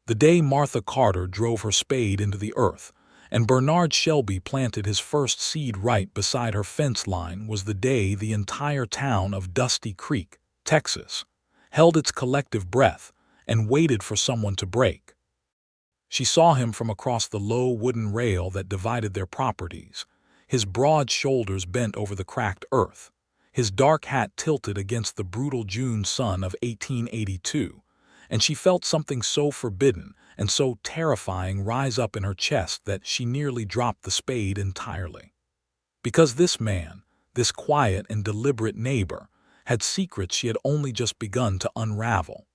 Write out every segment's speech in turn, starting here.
The day Martha Carter drove her spade into the earth, and Bernard Shelby planted his first seed right beside her fence line was the day the entire town of Dusty Creek, Texas, held its collective breath and waited for someone to break. She saw him from across the low wooden rail that divided their properties, his broad shoulders bent over the cracked earth, his dark hat tilted against the brutal June sun of 1882, and she felt something so forbidden and so terrifying rise up in her chest that she nearly dropped the spade entirely. Because this man, this quiet and deliberate neighbor, had secrets she had only just begun to unravel.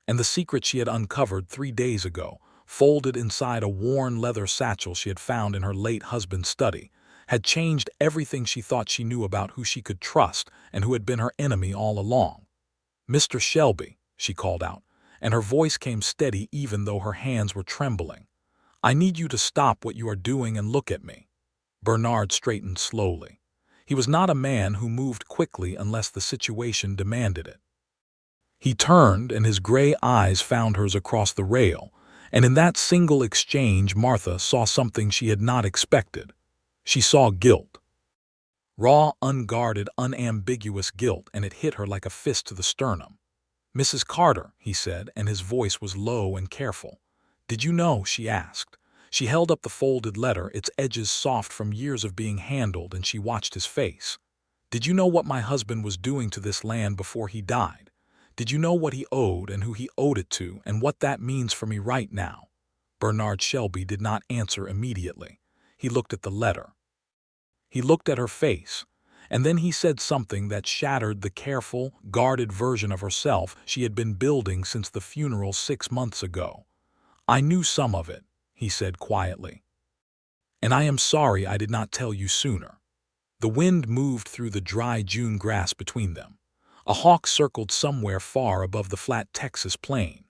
And the secret she had uncovered 3 days ago, folded inside a worn leather satchel she had found in her late husband's study, had changed everything she thought she knew about who she could trust and who had been her enemy all along. "Mr. Shelby," she called out, and her voice came steady even though her hands were trembling. "I need you to stop what you are doing and look at me." Bernard straightened slowly. He was not a man who moved quickly unless the situation demanded it. He turned, and his gray eyes found hers across the rail, and in that single exchange Martha saw something she had not expected. She saw guilt. Raw, unguarded, unambiguous guilt, and it hit her like a fist to the sternum. "Mrs. Carter," he said, and his voice was low and careful. "Did you know?" she asked. She held up the folded letter, its edges soft from years of being handled, and she watched his face. "Did you know what my husband was doing to this land before he died? Did you know what he owed and who he owed it to and what that means for me right now?" Bernard Shelby did not answer immediately. He looked at the letter. He looked at her face, and then he said something that shattered the careful, guarded version of herself she had been building since the funeral 6 months ago. "I knew some of it," he said quietly, "and I am sorry I did not tell you sooner." The wind moved through the dry June grass between them. A hawk circled somewhere far above the flat Texas plain.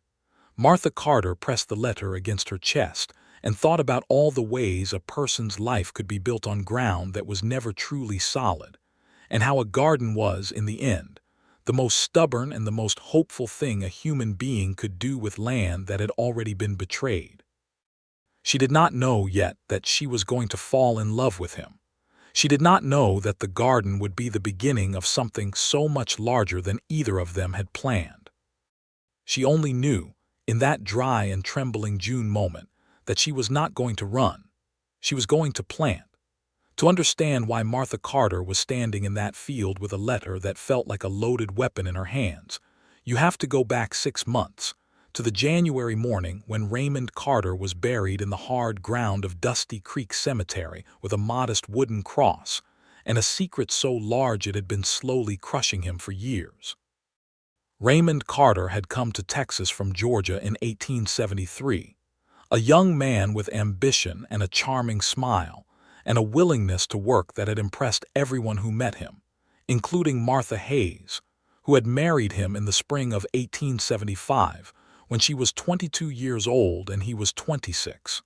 Martha Carter pressed the letter against her chest and thought about all the ways a person's life could be built on ground that was never truly solid, and how a garden was, in the end, the most stubborn and the most hopeful thing a human being could do with land that had already been betrayed. She did not know yet that she was going to fall in love with him. She did not know that the garden would be the beginning of something so much larger than either of them had planned. She only knew, in that dry and trembling June moment, that she was not going to run. She was going to plant. To understand why Martha Carter was standing in that field with a letter that felt like a loaded weapon in her hands, you have to go back 6 months, to the January morning when Raymond Carter was buried in the hard ground of Dusty Creek Cemetery with a modest wooden cross and a secret so large it had been slowly crushing him for years. Raymond Carter had come to Texas from Georgia in 1873, a young man with ambition and a charming smile, and a willingness to work that had impressed everyone who met him, including Martha Hayes, who had married him in the spring of 1875 when she was 22 years old and he was 26.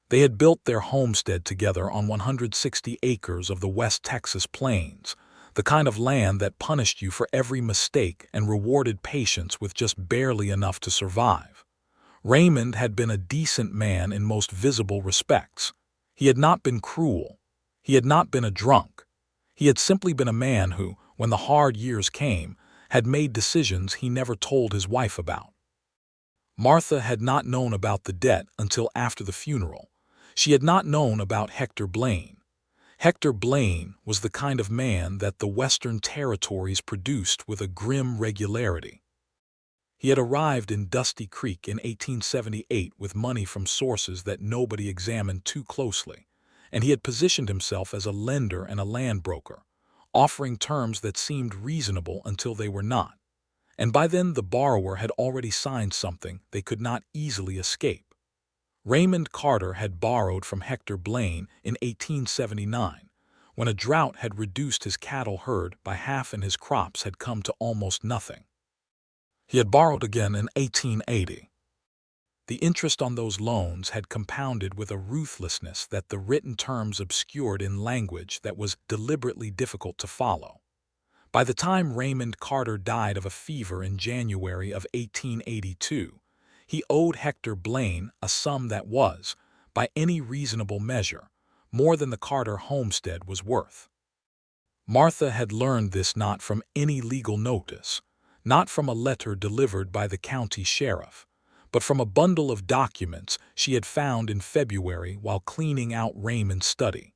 They had built their homestead together on 160 acres of the West Texas plains, the kind of land that punished you for every mistake and rewarded patience with just barely enough to survive. Raymond had been a decent man in most visible respects. He had not been cruel. He had not been a drunk. He had simply been a man who, when the hard years came, had made decisions he never told his wife about. Martha had not known about the debt until after the funeral. She had not known about Hector Blaine. Hector Blaine was the kind of man that the Western territories produced with a grim regularity. He had arrived in Dusty Creek in 1878 with money from sources that nobody examined too closely, and he had positioned himself as a lender and a land broker, offering terms that seemed reasonable until they were not. And by then the borrower had already signed something they could not easily escape. Raymond Carter had borrowed from Hector Blaine in 1879, when a drought had reduced his cattle herd by half and his crops had come to almost nothing. He had borrowed again in 1880. The interest on those loans had compounded with a ruthlessness that the written terms obscured in language that was deliberately difficult to follow. By the time Raymond Carter died of a fever in January of 1882, He owed Hector Blaine a sum that was, by any reasonable measure, more than the Carter homestead was worth. Martha had learned this not from any legal notice, not from a letter delivered by the county sheriff, but from a bundle of documents she had found in February while cleaning out Raymond's study.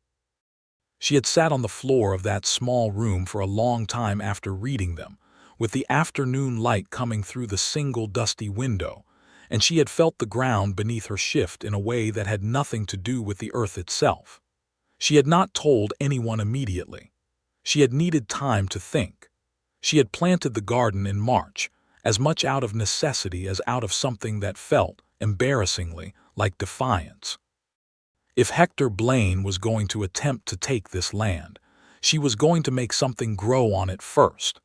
She had sat on the floor of that small room for a long time after reading them, with the afternoon light coming through the single dusty window, and she had felt the ground beneath her shift in a way that had nothing to do with the earth itself. She had not told anyone immediately. She had needed time to think. She had planted the garden in March, as much out of necessity as out of something that felt, embarrassingly, like defiance. If Hector Blaine was going to attempt to take this land, she was going to make something grow on it first.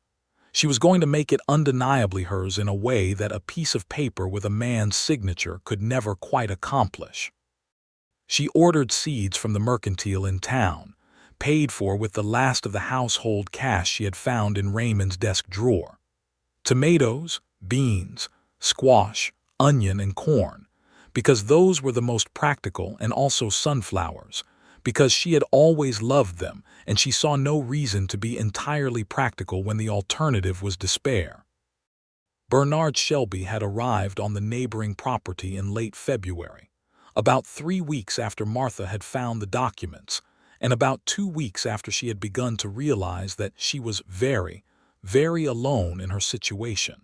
She was going to make it undeniably hers in a way that a piece of paper with a man's signature could never quite accomplish. She ordered seeds from the mercantile in town, paid for with the last of the household cash she had found in Raymond's desk drawer. Tomatoes, beans, squash, onion, and corn, because those were the most practical, and also sunflowers, because she had always loved them and she saw no reason to be entirely practical when the alternative was despair. Bernard Shelby had arrived on the neighboring property in late February, about 3 weeks after Martha had found the documents, and about 2 weeks after she had begun to realize that she was very, very alone in her situation.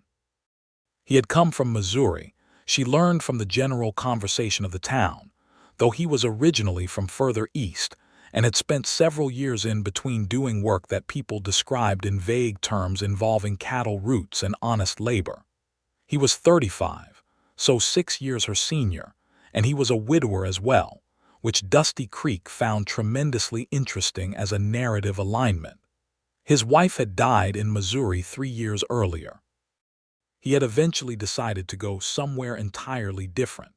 He had come from Missouri, she learned from the general conversation of the town, though he was originally from further east and had spent several years in between doing work that people described in vague terms involving cattle roots and honest labor. He was 35, so 6 years her senior, and he was a widower as well, which Dusty Creek found tremendously interesting as a narrative alignment. His wife had died in Missouri 3 years earlier. He had eventually decided to go somewhere entirely different,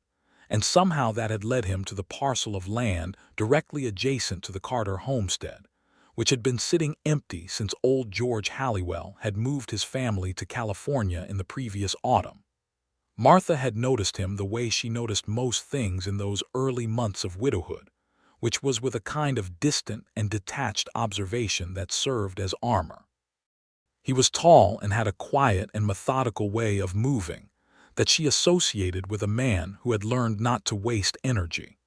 and somehow that had led him to the parcel of land directly adjacent to the Carter homestead, which had been sitting empty since old George Halliwell had moved his family to California in the previous autumn. Martha had noticed him the way she noticed most things in those early months of widowhood, which was with a kind of distant and detached observation that served as armor. He was tall and had a quiet and methodical way of moving that she associated with a man who had learned not to waste energy.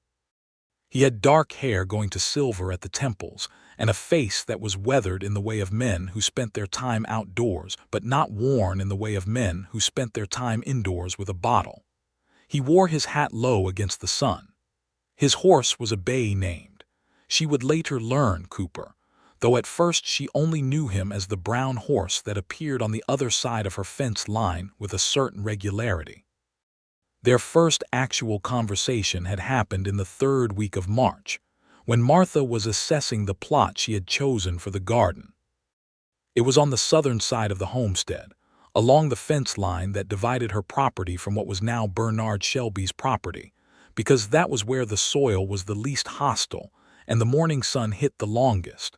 He had dark hair going to silver at the temples and a face that was weathered in the way of men who spent their time outdoors, but not worn in the way of men who spent their time indoors with a bottle. He wore his hat low against the sun. His horse was a bay named, she would later learn, Cooper, though at first she only knew him as the brown horse that appeared on the other side of her fence line with a certain regularity. Their first actual conversation had happened in the 3rd week of March, when Martha was assessing the plot she had chosen for the garden. It was on the southern side of the homestead, along the fence line that divided her property from what was now Bernard Shelby's property, because that was where the soil was the least hostile and the morning sun hit the longest.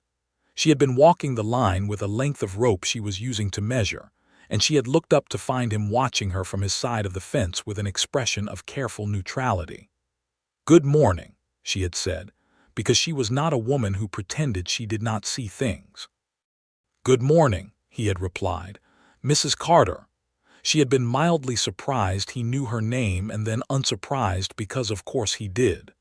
She had been walking the line with a length of rope she was using to measure, and she had looked up to find him watching her from his side of the fence with an expression of careful neutrality. "Good morning," she had said, because she was not a woman who pretended she did not see things. "Good morning," he had replied. "Mrs. Carter." She had been mildly surprised he knew her name and then unsurprised because of course he did.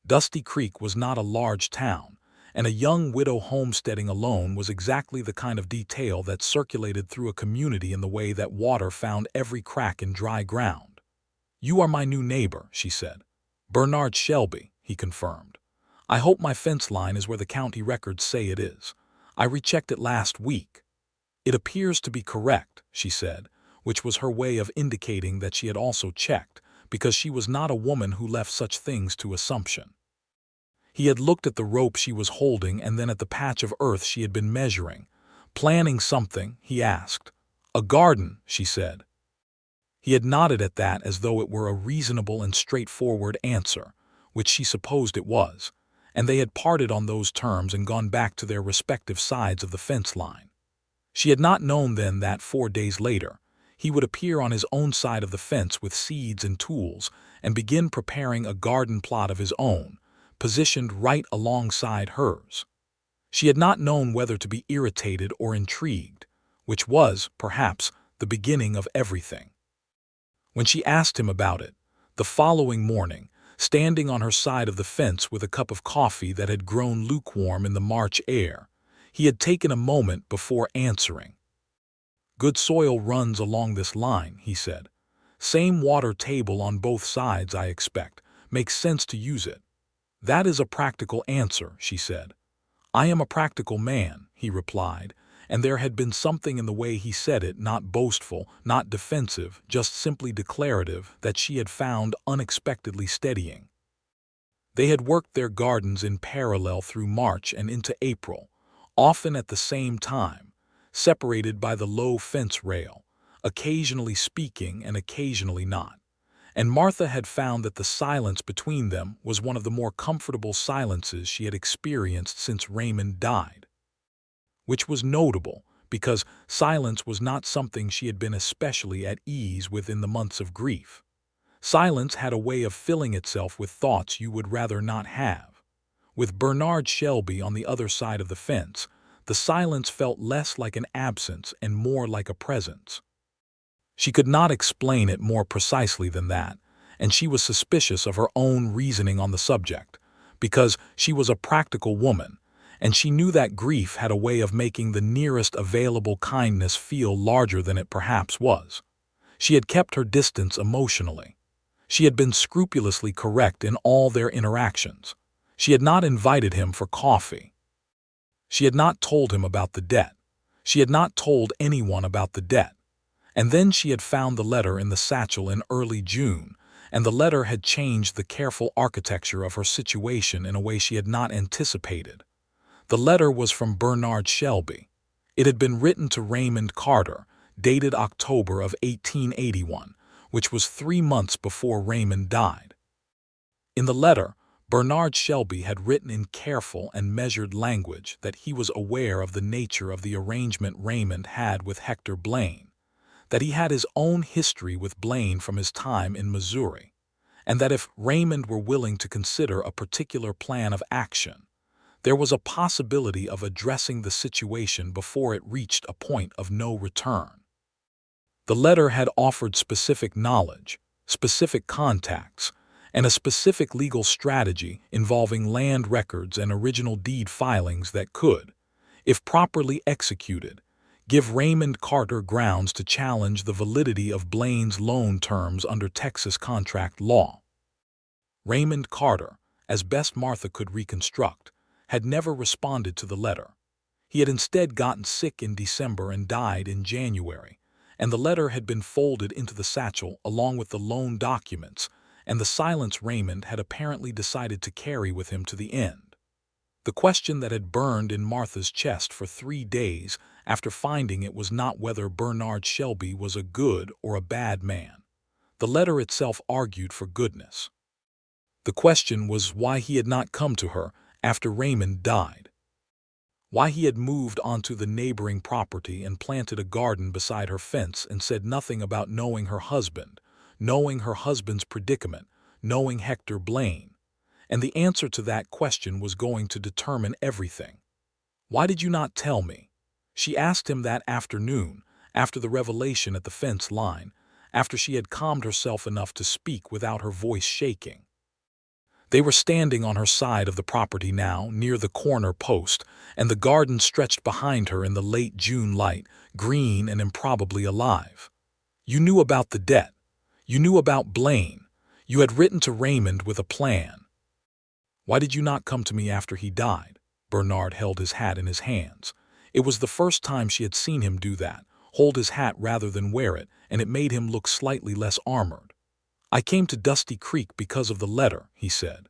Dusty Creek was not a large town, and a young widow homesteading alone was exactly the kind of detail that circulated through a community in the way that water found every crack in dry ground. "You are my new neighbor," she said. "Bernard Shelby," he confirmed. "I hope my fence line is where the county records say it is. I rechecked it last week." "It appears to be correct," she said, which was her way of indicating that she had also checked, because she was not a woman who left such things to assumption. He had looked at the rope she was holding and then at the patch of earth she had been measuring. "Planning something?" he asked. "A garden," she said. He had nodded at that as though it were a reasonable and straightforward answer, which she supposed it was, and they had parted on those terms and gone back to their respective sides of the fence line. She had not known then that 4 days later, He would appear on his own side of the fence with seeds and tools and begin preparing a garden plot of his own, positioned right alongside hers. She had not known whether to be irritated or intrigued, which was, perhaps, the beginning of everything. When she asked him about it, the following morning, standing on her side of the fence with a cup of coffee that had grown lukewarm in the March air, he had taken a moment before answering. "Good soil runs along this line," he said. "Same water table on both sides, I expect. Makes sense to use it." "That is a practical answer," she said. "I am a practical man," he replied, and there had been something in the way he said it, not boastful, not defensive, just simply declarative, that she had found unexpectedly steadying. They had worked their gardens in parallel through March and into April, often at the same time, separated by the low fence rail, occasionally speaking and occasionally not. And Martha had found that the silence between them was one of the more comfortable silences she had experienced since Raymond died. Which was notable, because silence was not something she had been especially at ease with in the months of grief. Silence had a way of filling itself with thoughts you would rather not have. With Bernard Shelby on the other side of the fence, the silence felt less like an absence and more like a presence. She could not explain it more precisely than that, and she was suspicious of her own reasoning on the subject, because she was a practical woman, and she knew that grief had a way of making the nearest available kindness feel larger than it perhaps was. She had kept her distance emotionally. She had been scrupulously correct in all their interactions. She had not invited him for coffee. She had not told him about the debt. She had not told anyone about the debt. And then she had found the letter in the satchel in early June, and the letter had changed the careful architecture of her situation in a way she had not anticipated. The letter was from Bernard Shelby. It had been written to Raymond Carter, dated October of 1881, which was 3 months before Raymond died. In the letter, Bernard Shelby had written in careful and measured language that he was aware of the nature of the arrangement Raymond had with Hector Blaine, that he had his own history with Blaine from his time in Missouri, and that if Raymond were willing to consider a particular plan of action, there was a possibility of addressing the situation before it reached a point of no return. The letter had offered specific knowledge, specific contacts, and a specific legal strategy involving land records and original deed filings that could, if properly executed, give Raymond Carter grounds to challenge the validity of Blaine's loan terms under Texas contract law. Raymond Carter, as best Martha could reconstruct, had never responded to the letter. He had instead gotten sick in December and died in January, and the letter had been folded into the satchel along with the loan documents and the silence Raymond had apparently decided to carry with him to the end. The question that had burned in Martha's chest for 3 days after finding it was not whether Bernard Shelby was a good or a bad man. The letter itself argued for goodness. The question was why he had not come to her after Raymond died. Why he had moved onto the neighboring property and planted a garden beside her fence and said nothing about knowing her husband, knowing her husband's predicament, knowing Hector Blaine. And the answer to that question was going to determine everything. "Why did you not tell me?" She asked him that afternoon, after the revelation at the fence line, after she had calmed herself enough to speak without her voice shaking. They were standing on her side of the property now, near the corner post, and the garden stretched behind her in the late June light, green and improbably alive. "You knew about the debt. You knew about Blaine. You had written to Raymond with a plan. Why did you not come to me after he died?" Bernard held his hat in his hands. It was the first time she had seen him do that, hold his hat rather than wear it, and it made him look slightly less armored. "I came to Dusty Creek because of the letter," he said.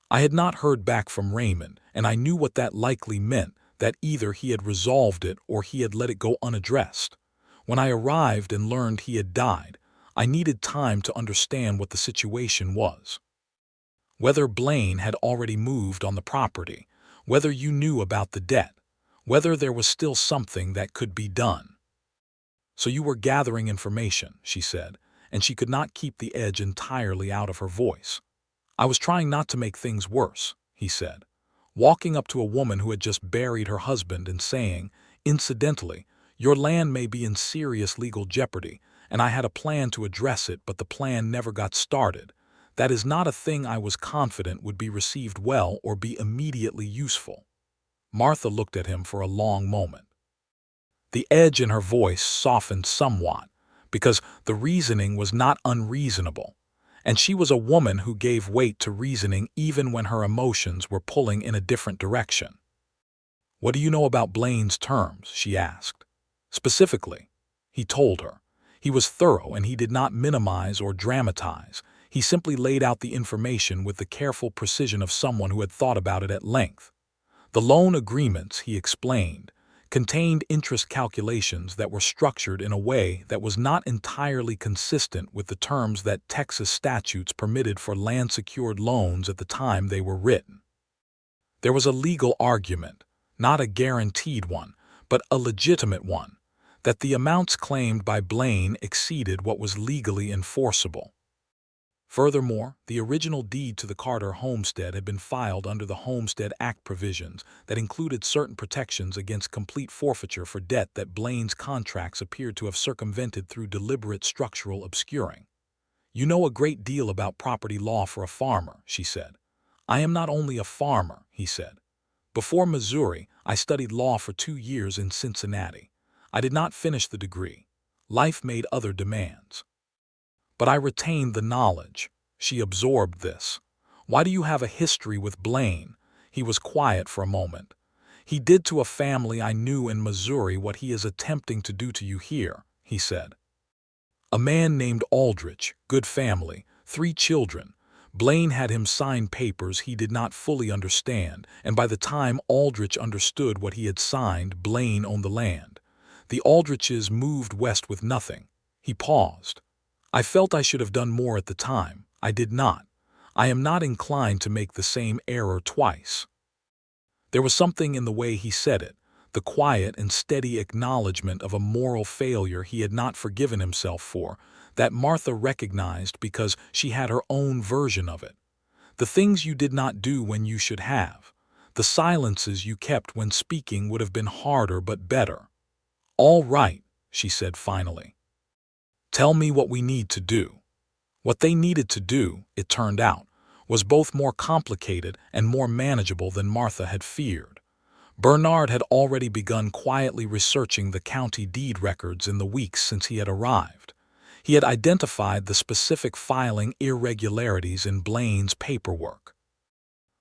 "I had not heard back from Raymond, and I knew what that likely meant, that either he had resolved it or he had let it go unaddressed. When I arrived and learned he had died, I needed time to understand what the situation was. Whether Blaine had already moved on the property, whether you knew about the debt, whether there was still something that could be done." So you were gathering information, she said, and she could not keep the edge entirely out of her voice. I was trying not to make things worse, he said, walking up to a woman who had just buried her husband and saying, incidentally, your land may be in serious legal jeopardy, and I had a plan to address it, but the plan never got started. That is not a thing I was confident would be received well or be immediately useful. Martha looked at him for a long moment. The edge in her voice softened somewhat, because the reasoning was not unreasonable, and she was a woman who gave weight to reasoning even when her emotions were pulling in a different direction. "What do you know about Blaine's terms?" she asked. Specifically, he told her. He was thorough and he did not minimize or dramatize. He simply laid out the information with the careful precision of someone who had thought about it at length. The loan agreements, he explained, contained interest calculations that were structured in a way that was not entirely consistent with the terms that Texas statutes permitted for land-secured loans at the time they were written. There was a legal argument, not a guaranteed one, but a legitimate one, that the amounts claimed by Blaine exceeded what was legally enforceable. Furthermore, the original deed to the Carter homestead had been filed under the Homestead Act provisions that included certain protections against complete forfeiture for debt that Blaine's contracts appeared to have circumvented through deliberate structural obscuring. "You know a great deal about property law for a farmer," she said. "I am not only a farmer," he said. "Before Missouri, I studied law for 2 years in Cincinnati. I did not finish the degree. Life made other demands. But I retained the knowledge." She absorbed this. "Why do you have a history with Blaine?" He was quiet for a moment. "He did to a family I knew in Missouri what he is attempting to do to you here," he said. "A man named Aldrich, good family, 3 children. Blaine had him sign papers he did not fully understand, and by the time Aldrich understood what he had signed, Blaine owned the land. The Aldriches moved west with nothing." He paused. "I felt I should have done more at the time. I did not. I am not inclined to make the same error twice." There was something in the way he said it, the quiet and steady acknowledgement of a moral failure he had not forgiven himself for, that Martha recognized because she had her own version of it. The things you did not do when you should have. The silences you kept when speaking would have been harder but better. "All right," she said finally. "Tell me what we need to do." What they needed to do, it turned out, was both more complicated and more manageable than Martha had feared. Bernard had already begun quietly researching the county deed records in the weeks since he had arrived. He had identified the specific filing irregularities in Blaine's paperwork.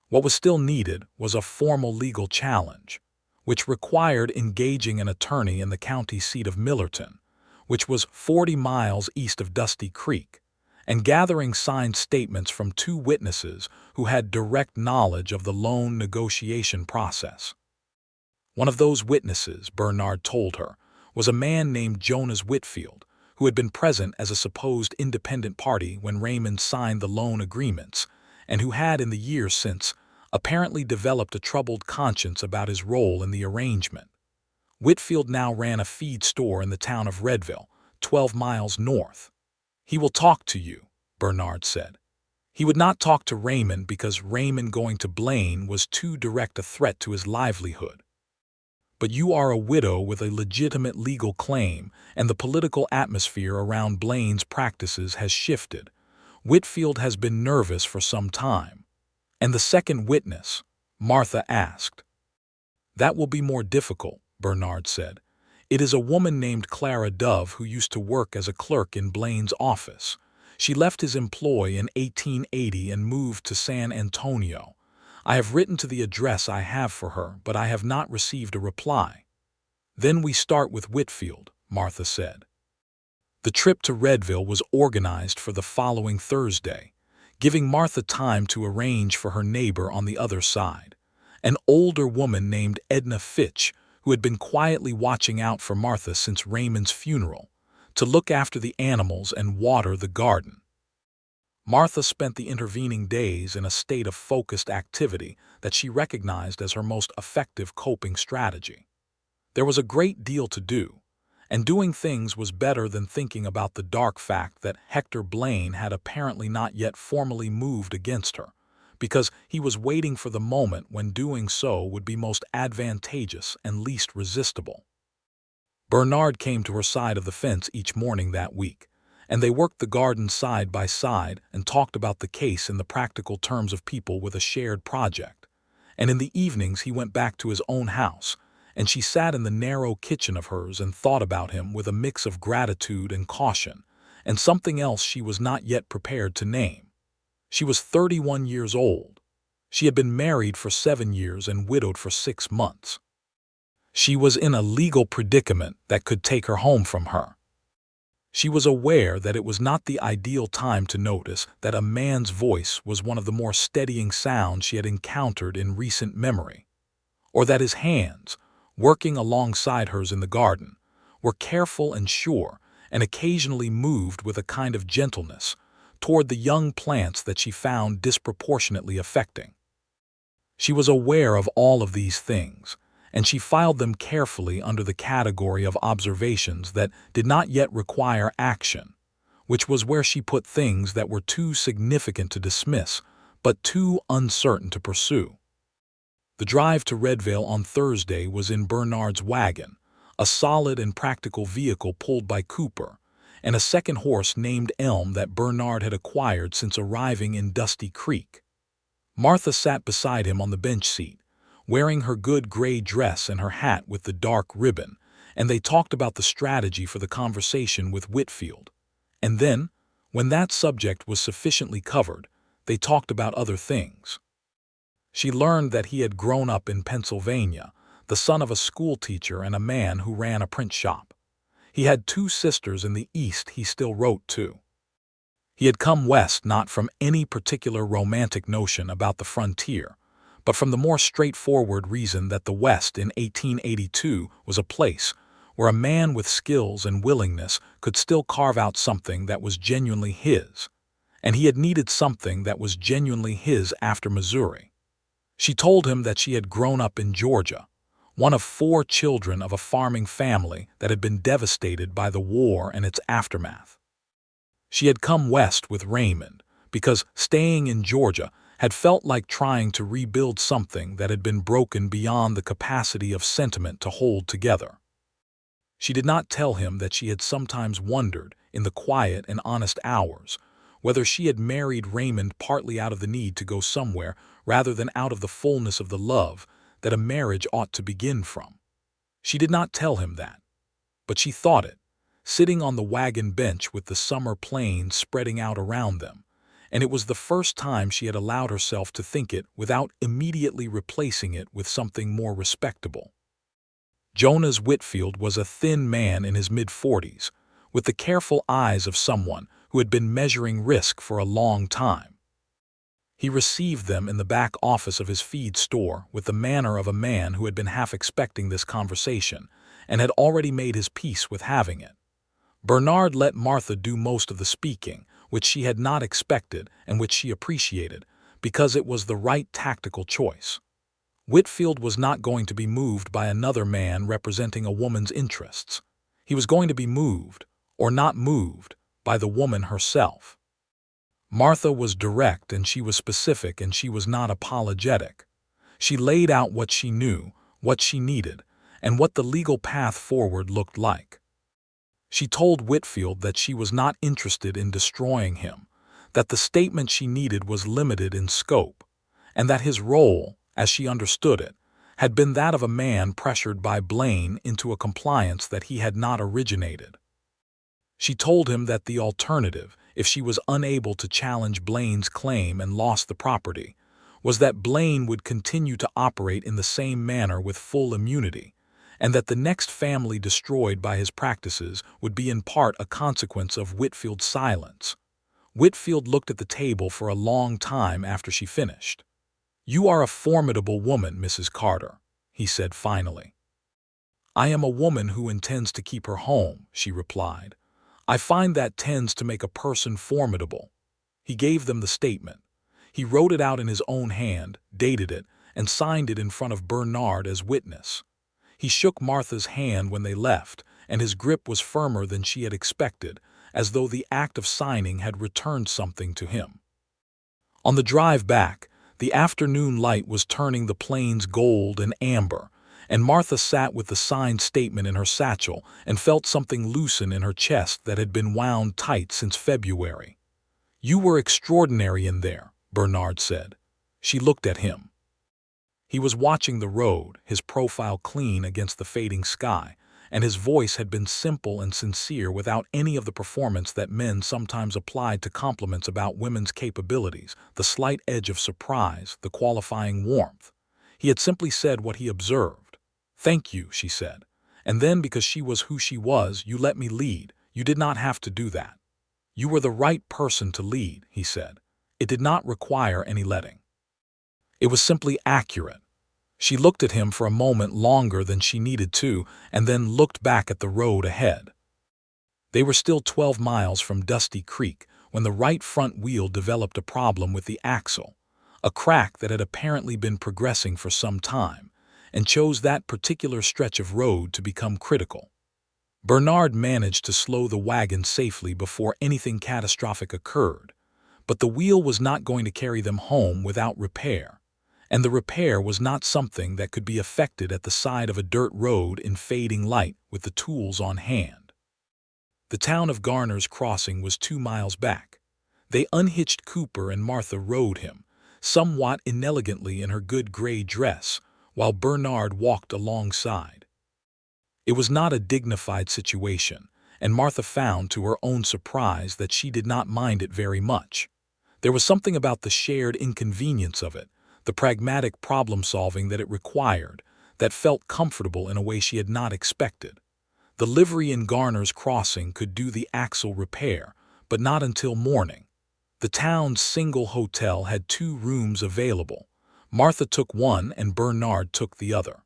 What was still needed was a formal legal challenge, which required engaging an attorney in the county seat of Millerton, which was 40 miles east of Dusty Creek, and gathering signed statements from 2 witnesses who had direct knowledge of the loan negotiation process. One of those witnesses, Bernard told her, was a man named Jonas Whitfield, who had been present as a supposed independent party when Raymond signed the loan agreements, and who had in the years since apparently developed a troubled conscience about his role in the arrangement. Whitfield now ran a feed store in the town of Redville, 12 miles north. "He will talk to you," Bernard said. He would not talk to Raymond because Raymond going to Blaine was too direct a threat to his livelihood. "But you are a widow with a legitimate legal claim, and the political atmosphere around Blaine's practices has shifted. Whitfield has been nervous for some time." "And the second witness?" Martha asked. "That will be more difficult," Bernard said. "It is a woman named Clara Dove who used to work as a clerk in Blaine's office. She left his employ in 1880 and moved to San Antonio. I have written to the address I have for her, but I have not received a reply." "Then we start with Whitfield," Martha said. The trip to Redville was organized for the following Thursday, giving Martha time to arrange for her neighbor on the other side, an older woman named Edna Fitch, who had been quietly watching out for Martha since Raymond's funeral, to look after the animals and water the garden. Martha spent the intervening days in a state of focused activity that she recognized as her most effective coping strategy. There was a great deal to do, And doing things was better than thinking about the dark fact that Hector Blaine had apparently not yet formally moved against her, because he was waiting for the moment when doing so would be most advantageous and least resistible. Bernard came to her side of the fence each morning that week, and they worked the garden side by side and talked about the case in the practical terms of people with a shared project. And in the evenings he went back to his own house, and she sat in the narrow kitchen of hers and thought about him with a mix of gratitude and caution, and something else she was not yet prepared to name. She was 31 years old. She had been married for 7 years and widowed for 6 months. She was in a legal predicament that could take her home from her. She was aware that it was not the ideal time to notice that a man's voice was one of the more steadying sounds she had encountered in recent memory, or that his hands, working alongside hers in the garden, were careful and sure and occasionally moved with a kind of gentleness toward the young plants that she found disproportionately affecting. She was aware of all of these things, and she filed them carefully under the category of observations that did not yet require action, which was where she put things that were too significant to dismiss, but too uncertain to pursue. The drive to Redvale on Thursday was in Bernard's wagon, a solid and practical vehicle pulled by Cooper, and a second horse named Elm that Bernard had acquired since arriving in Dusty Creek. Martha sat beside him on the bench seat, wearing her good gray dress and her hat with the dark ribbon, and they talked about the strategy for the conversation with Whitfield. And then, when that subject was sufficiently covered, they talked about other things. She learned that he had grown up in Pennsylvania, the son of a schoolteacher and a man who ran a print shop. He had 2 sisters in the East he still wrote to. He had come west not from any particular romantic notion about the frontier, but from the more straightforward reason that the West in 1882 was a place where a man with skills and willingness could still carve out something that was genuinely his, and he had needed something that was genuinely his after Missouri. She told him that she had grown up in Georgia, one of 4 children of a farming family that had been devastated by the war and its aftermath. She had come west with Raymond because staying in Georgia had felt like trying to rebuild something that had been broken beyond the capacity of sentiment to hold together. She did not tell him that she had sometimes wondered, in the quiet and honest hours, whether she had married Raymond partly out of the need to go somewhere rather than out of the fullness of the love that a marriage ought to begin from. She did not tell him that, but she thought it, sitting on the wagon bench with the summer plains spreading out around them, and it was the first time she had allowed herself to think it without immediately replacing it with something more respectable. Jonas Whitfield was a thin man in his mid-40s, with the careful eyes of someone who had been measuring risk for a long time. He received them in the back office of his feed store with the manner of a man who had been half expecting this conversation and had already made his peace with having it. Bernard let Martha do most of the speaking, which she had not expected and which she appreciated, because it was the right tactical choice. Whitfield was not going to be moved by another man representing a woman's interests. He was going to be moved, or not moved, by the woman herself. Martha was direct and she was specific and she was not apologetic. She laid out what she knew, what she needed, and what the legal path forward looked like. She told Whitfield that she was not interested in destroying him, that the statement she needed was limited in scope, and that his role, as she understood it, had been that of a man pressured by Blaine into a compliance that he had not originated. She told him that the alternative, if she was unable to challenge Blaine's claim and lost the property, was that Blaine would continue to operate in the same manner with full immunity, and that the next family destroyed by his practices would be in part a consequence of Whitfield's silence. Whitfield looked at the table for a long time after she finished. "You are a formidable woman, Mrs. Carter," he said finally. "I am a woman who intends to keep her home," she replied. "I find that tends to make a person formidable." He gave them the statement. He wrote it out in his own hand, dated it, and signed it in front of Bernard as witness. He shook Martha's hand when they left, and his grip was firmer than she had expected, as though the act of signing had returned something to him. On the drive back, the afternoon light was turning the plains gold and amber, and Martha sat with the signed statement in her satchel and felt something loosen in her chest that had been wound tight since February. "You were extraordinary in there," Bernard said. She looked at him. He was watching the road, his profile clean against the fading sky, and his voice had been simple and sincere without any of the performance that men sometimes applied to compliments about women's capabilities, the slight edge of surprise, the qualifying warmth. He had simply said what he observed. "Thank you," she said. "And then because she was who she was, you let me lead. You did not have to do that." "You were the right person to lead," he said. "It did not require any letting. It was simply accurate." She looked at him for a moment longer than she needed to, and then looked back at the road ahead. They were still 12 miles from Dusty Creek when the right front wheel developed a problem with the axle, a crack that had apparently been progressing for some time, and chose that particular stretch of road to become critical. Bernard managed to slow the wagon safely before anything catastrophic occurred, but the wheel was not going to carry them home without repair. And the repair was not something that could be effected at the side of a dirt road in fading light with the tools on hand. The town of Garner's Crossing was 2 miles back. They unhitched Cooper and Martha rode him, somewhat inelegantly in her good gray dress, while Bernard walked alongside. It was not a dignified situation, and Martha found to her own surprise that she did not mind it very much. There was something about the shared inconvenience of it, the pragmatic problem-solving that it required, that felt comfortable in a way she had not expected. The livery in Garner's Crossing could do the axle repair, but not until morning. The town's single hotel had 2 rooms available. Martha took one and Bernard took the other.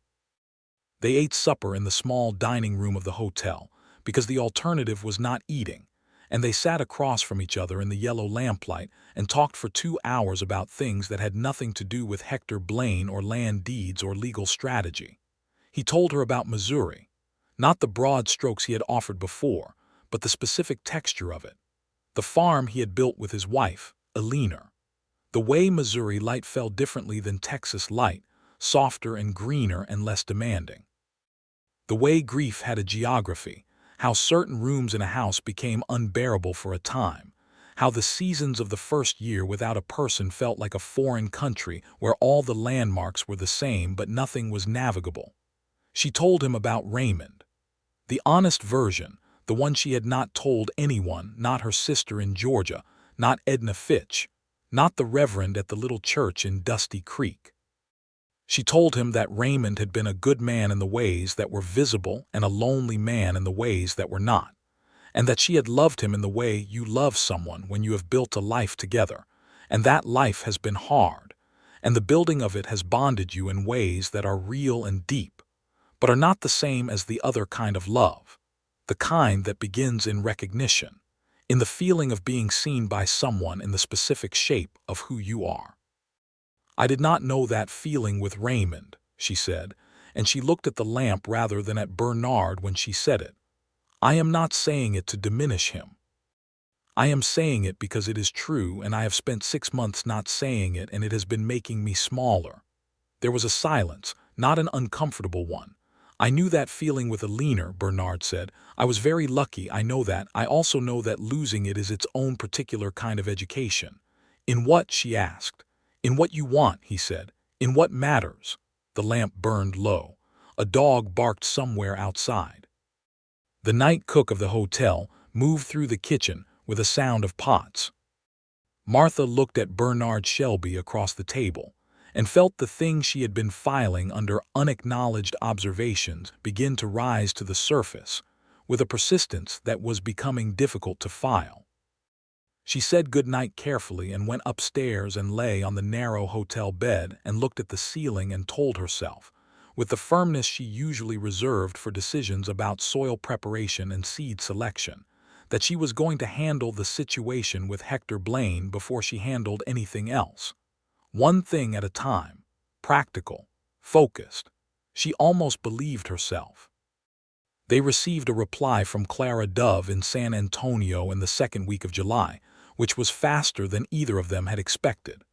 They ate supper in the small dining room of the hotel, because the alternative was not eating, and they sat across from each other in the yellow lamplight and talked for 2 hours about things that had nothing to do with Hector Blaine or land deeds or legal strategy. He told her about Missouri, not the broad strokes he had offered before, but the specific texture of it. The farm he had built with his wife, Eleanor. The way Missouri light fell differently than Texas light, softer and greener and less demanding. The way grief had a geography, how certain rooms in a house became unbearable for a time, how the seasons of the first year without a person felt like a foreign country where all the landmarks were the same but nothing was navigable. She told him about Raymond. The honest version, the one she had not told anyone, not her sister in Georgia, not Edna Fitch, not the reverend at the little church in Dusty Creek. She told him that Raymond had been a good man in the ways that were visible and a lonely man in the ways that were not, and that she had loved him in the way you love someone when you have built a life together, and that life has been hard, and the building of it has bonded you in ways that are real and deep, but are not the same as the other kind of love, the kind that begins in recognition, in the feeling of being seen by someone in the specific shape of who you are. "I did not know that feeling with Raymond," she said, and she looked at the lamp rather than at Bernard when she said it. "I am not saying it to diminish him. I am saying it because it is true, and I have spent 6 months not saying it, and it has been making me smaller." There was a silence, not an uncomfortable one. "I knew that feeling with Eleanor," Bernard said. "I was very lucky, I know that. I also know that losing it is its own particular kind of education." "In what?" she asked. "In what you want," he said. "In what matters." The lamp burned low. A dog barked somewhere outside. The night cook of the hotel moved through the kitchen with a sound of pots. Martha looked at Bernard Shelby across the table and felt the things she had been filing under unacknowledged observations begin to rise to the surface with a persistence that was becoming difficult to file. She said good night carefully and went upstairs and lay on the narrow hotel bed and looked at the ceiling and told herself, with the firmness she usually reserved for decisions about soil preparation and seed selection, that she was going to handle the situation with Hector Blaine before she handled anything else. One thing at a time, practical, focused. She almost believed herself. They received a reply from Clara Dove in San Antonio in the second week of July, which was faster than either of them had expected.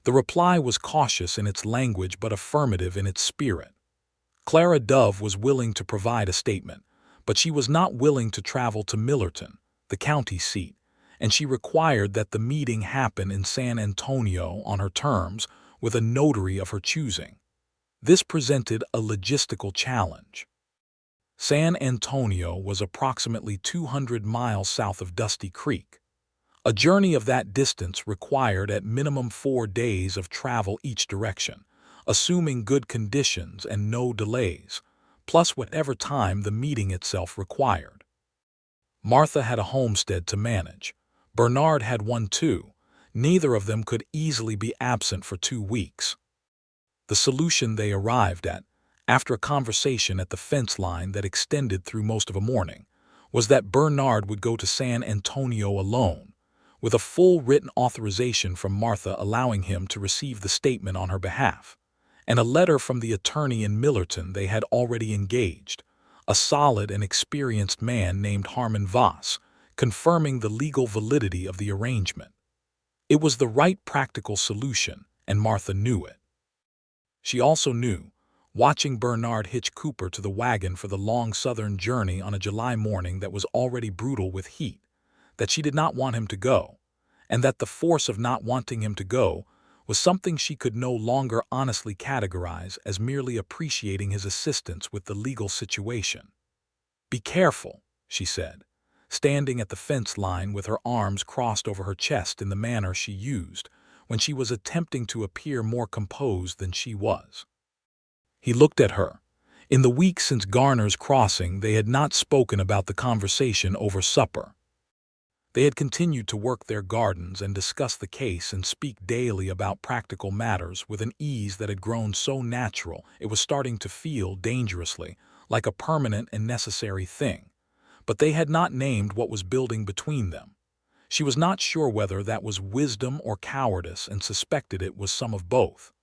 The reply was cautious in its language but affirmative in its spirit. Clara Dove was willing to provide a statement, but she was not willing to travel to Millerton, the county seat, and she required that the meeting happen in San Antonio on her terms with a notary of her choosing. This presented a logistical challenge. San Antonio was approximately 200 miles south of Dusty Creek. A journey of that distance required at minimum 4 days of travel each direction, assuming good conditions and no delays, plus whatever time the meeting itself required. Martha had a homestead to manage. Bernard had one too. Neither of them could easily be absent for 2 weeks. The solution they arrived at, after a conversation at the fence line that extended through most of a morning, was that Bernard would go to San Antonio alone, with a full written authorization from Martha allowing him to receive the statement on her behalf, and a letter from the attorney in Millerton they had already engaged, a solid and experienced man named Harmon Voss, confirming the legal validity of the arrangement. It was the right practical solution, and Martha knew it. She also knew, watching Bernard hitch Cooper to the wagon for the long southern journey on a July morning that was already brutal with heat, that she did not want him to go, and that the force of not wanting him to go was something she could no longer honestly categorize as merely appreciating his assistance with the legal situation. "Be careful," she said, standing at the fence line with her arms crossed over her chest in the manner she used when she was attempting to appear more composed than she was. He looked at her. In the week since Garner's crossing, they had not spoken about the conversation over supper. They had continued to work their gardens and discuss the case and speak daily about practical matters with an ease that had grown so natural it was starting to feel dangerously like a permanent and necessary thing. But they had not named what was building between them. She was not sure whether that was wisdom or cowardice and suspected it was some of both.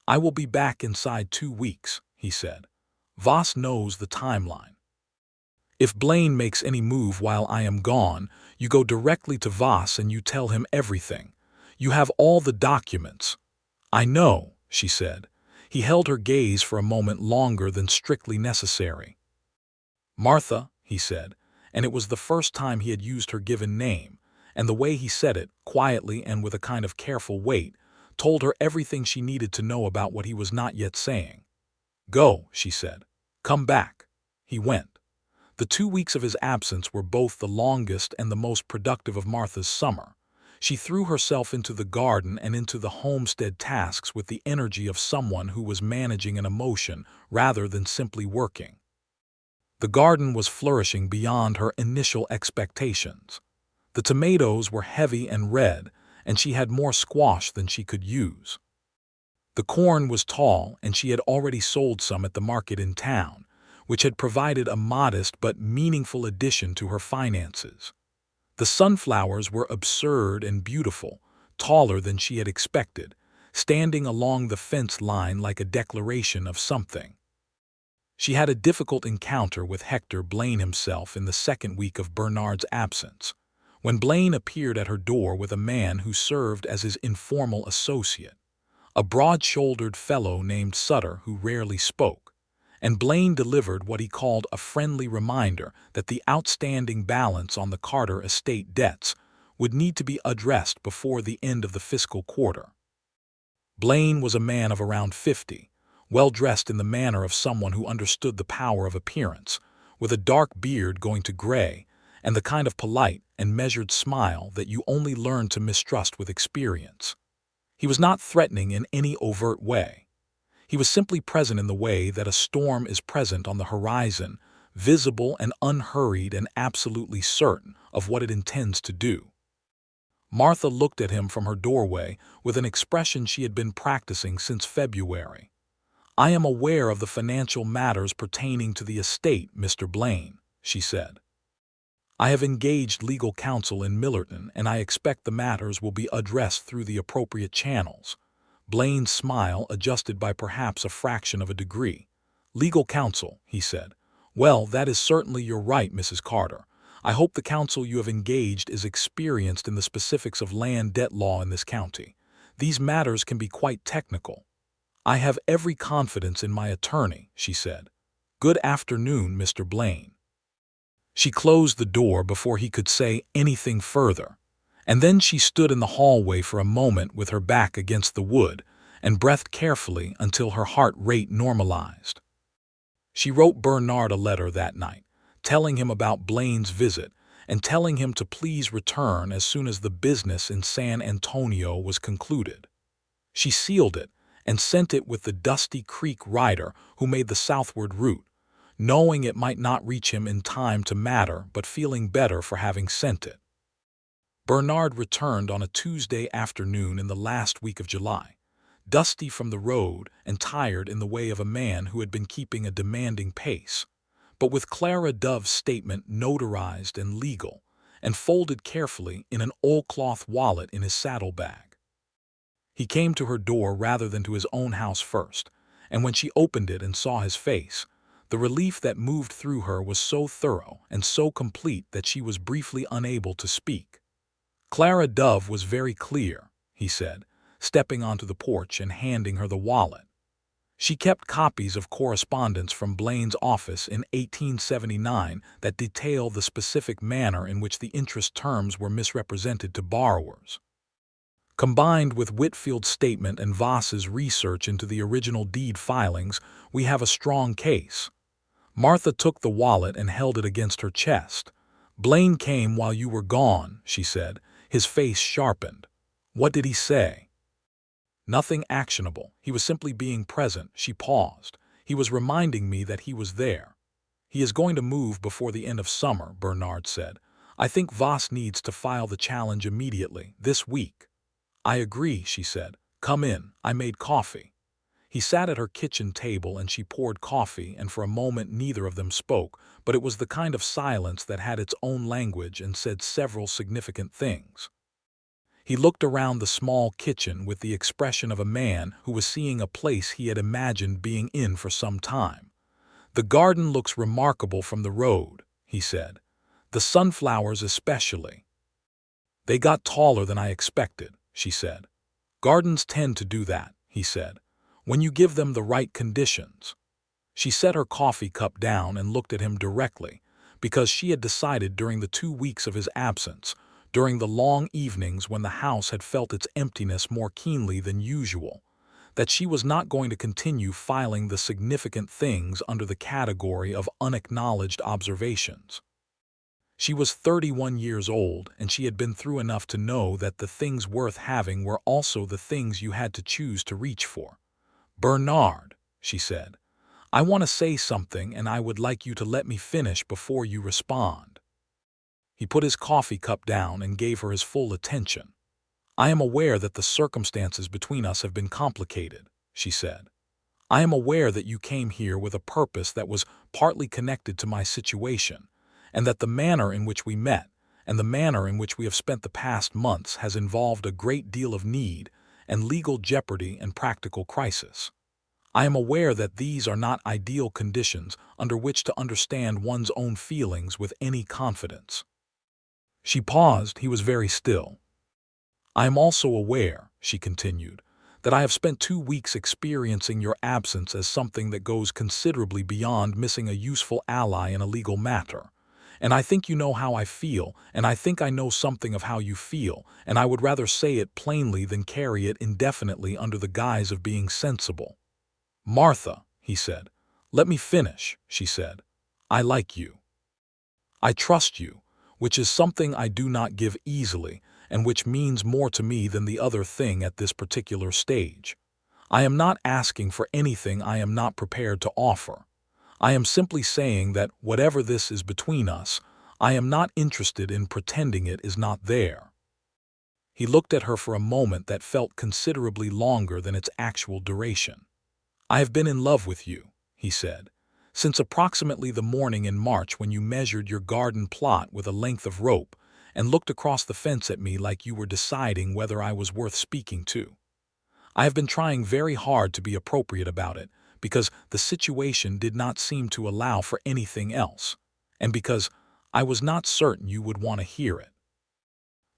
"I will be back inside 2 weeks," he said. "Voss knows the timeline. If Blaine makes any move while I am gone, you go directly to Voss and you tell him everything. You have all the documents." "I know," she said. He held her gaze for a moment longer than strictly necessary. "Martha," he said, and it was the first time he had used her given name, and the way he said it, quietly and with a kind of careful weight, told her everything she needed to know about what he was not yet saying. "Go," she said. "Come back." He went. The 2 weeks of his absence were both the longest and the most productive of Martha's summer. She threw herself into the garden and into the homestead tasks with the energy of someone who was managing an emotion rather than simply working. The garden was flourishing beyond her initial expectations. The tomatoes were heavy and red, and she had more squash than she could use. The corn was tall, and she had already sold some at the market in town, which had provided a modest but meaningful addition to her finances. The sunflowers were absurd and beautiful, taller than she had expected, standing along the fence line like a declaration of something. She had a difficult encounter with Hector Blaine himself in the second week of Bernard's absence, when Blaine appeared at her door with a man who served as his informal associate, a broad-shouldered fellow named Sutter who rarely spoke, and Blaine delivered what he called a friendly reminder that the outstanding balance on the Carter estate debts would need to be addressed before the end of the fiscal quarter. Blaine was a man of around 50, well-dressed in the manner of someone who understood the power of appearance, with a dark beard going to gray, and the kind of polite and measured smile that you only learn to mistrust with experience. He was not threatening in any overt way. He was simply present in the way that a storm is present on the horizon, visible and unhurried and absolutely certain of what it intends to do. Martha looked at him from her doorway with an expression she had been practicing since February. "I am aware of the financial matters pertaining to the estate, Mr. Blaine," she said. "I have engaged legal counsel in Millerton, and I expect the matters will be addressed through the appropriate channels." Blaine's smile adjusted by perhaps a fraction of a degree. "Legal counsel," he said. Well, that is certainly your right, Mrs. Carter. I hope the counsel you have engaged is experienced in the specifics of land debt law in this county. These matters can be quite technical. I have every confidence in my attorney, she said. Good afternoon, Mr. Blaine. She closed the door before he could say anything further, and then she stood in the hallway for a moment with her back against the wood and breathed carefully until her heart rate normalized. She wrote Bernard a letter that night, telling him about Blaine's visit and telling him to please return as soon as the business in San Antonio was concluded. She sealed it and sent it with the Dusty Creek rider who made the southward route, knowing it might not reach him in time to matter but feeling better for having sent it. Bernard returned on a Tuesday afternoon in the last week of July, dusty from the road and tired in the way of a man who had been keeping a demanding pace, but with Clara Dove's statement notarized and legal, and folded carefully in an oilcloth wallet in his saddlebag. He came to her door rather than to his own house first, and when she opened it and saw his face, the relief that moved through her was so thorough and so complete that she was briefly unable to speak. Clara Dove was very clear, he said, stepping onto the porch and handing her the wallet. She kept copies of correspondence from Blaine's office in 1879 that detail the specific manner in which the interest terms were misrepresented to borrowers. Combined with Whitfield's statement and Voss's research into the original deed filings, we have a strong case. Martha took the wallet and held it against her chest. Blaine came while you were gone, she said, his face sharpened. What did he say? Nothing actionable. He was simply being present. She paused. He was reminding me that he was there. He is going to move before the end of summer, Bernard said. I think Voss needs to file the challenge immediately, this week. I agree, she said. Come in. I made coffee. He sat at her kitchen table and she poured coffee, and for a moment neither of them spoke, but it was the kind of silence that had its own language and said several significant things. He looked around the small kitchen with the expression of a man who was seeing a place he had imagined being in for some time. The garden looks remarkable from the road, he said. The sunflowers especially. They got taller than I expected, she said. Gardens tend to do that, he said, when you give them the right conditions. She set her coffee cup down and looked at him directly, because she had decided during the 2 weeks of his absence, during the long evenings when the house had felt its emptiness more keenly than usual, that she was not going to continue filing the significant things under the category of unacknowledged observations. She was 31 years old, and she had been through enough to know that the things worth having were also the things you had to choose to reach for. Bernard, she said, I want to say something and I would like you to let me finish before you respond. He put his coffee cup down and gave her his full attention. I am aware that the circumstances between us have been complicated, she said. I am aware that you came here with a purpose that was partly connected to my situation, and that the manner in which we met and the manner in which we have spent the past months has involved a great deal of need and legal jeopardy and practical crisis. I am aware that these are not ideal conditions under which to understand one's own feelings with any confidence. She paused. He was very still. I am also aware, she continued, that I have spent 2 weeks experiencing your absence as something that goes considerably beyond missing a useful ally in a legal matter. And I think you know how I feel, and I think I know something of how you feel, and I would rather say it plainly than carry it indefinitely under the guise of being sensible. Martha, he said. Let me finish, she said. I like you. I trust you, which is something I do not give easily, and which means more to me than the other thing at this particular stage. I am not asking for anything I am not prepared to offer. I am simply saying that whatever this is between us, I am not interested in pretending it is not there. He looked at her for a moment that felt considerably longer than its actual duration. I have been in love with you, he said, since approximately the morning in March when you measured your garden plot with a length of rope and looked across the fence at me like you were deciding whether I was worth speaking to. I have been trying very hard to be appropriate about it, because the situation did not seem to allow for anything else, and because I was not certain you would want to hear it.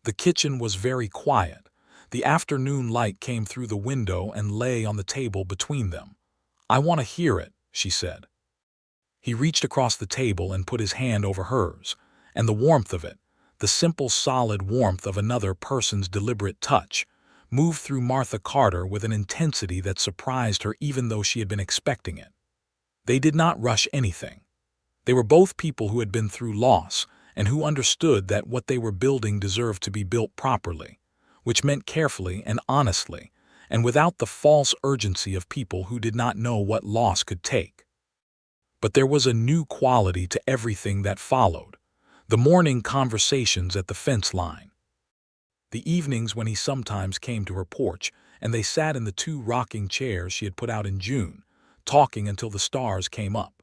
The kitchen was very quiet. The afternoon light came through the window and lay on the table between them. "I want to hear it," she said. He reached across the table and put his hand over hers, and the warmth of it, the simple solid warmth of another person's deliberate touch, moved through Martha Carter with an intensity that surprised her even though she had been expecting it. They did not rush anything. They were both people who had been through loss and who understood that what they were building deserved to be built properly, which meant carefully and honestly, and without the false urgency of people who did not know what loss could take. But there was a new quality to everything that followed: the morning conversations at the fence line, the evenings when he sometimes came to her porch and they sat in the 2 rocking chairs she had put out in June, talking until the stars came up.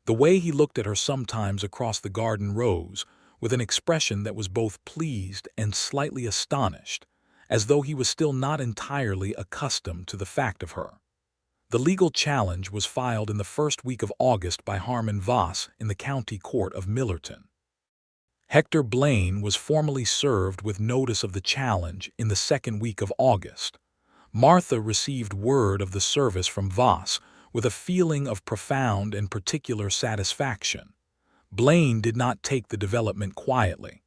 The way he looked at her sometimes across the garden rows with an expression that was both pleased and slightly astonished, as though he was still not entirely accustomed to the fact of her. The legal challenge was filed in the first week of August by Harmon Voss in the county court of Millerton. Hector Blaine was formally served with notice of the challenge in the second week of August. Martha received word of the service from Voss with a feeling of profound and particular satisfaction. Blaine did not take the development quietly.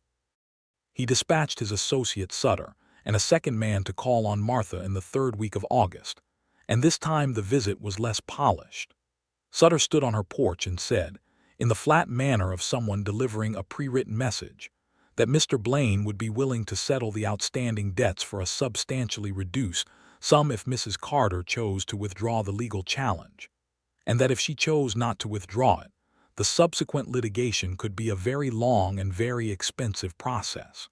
He dispatched his associate Sutter and a second man to call on Martha in the third week of August, and this time the visit was less polished. Sutter stood on her porch and said, in the flat manner of someone delivering a pre-written message, that Mr. Blaine would be willing to settle the outstanding debts for a substantially reduced sum if Mrs. Carter chose to withdraw the legal challenge, and that if she chose not to withdraw it, the subsequent litigation could be a very long and very expensive process.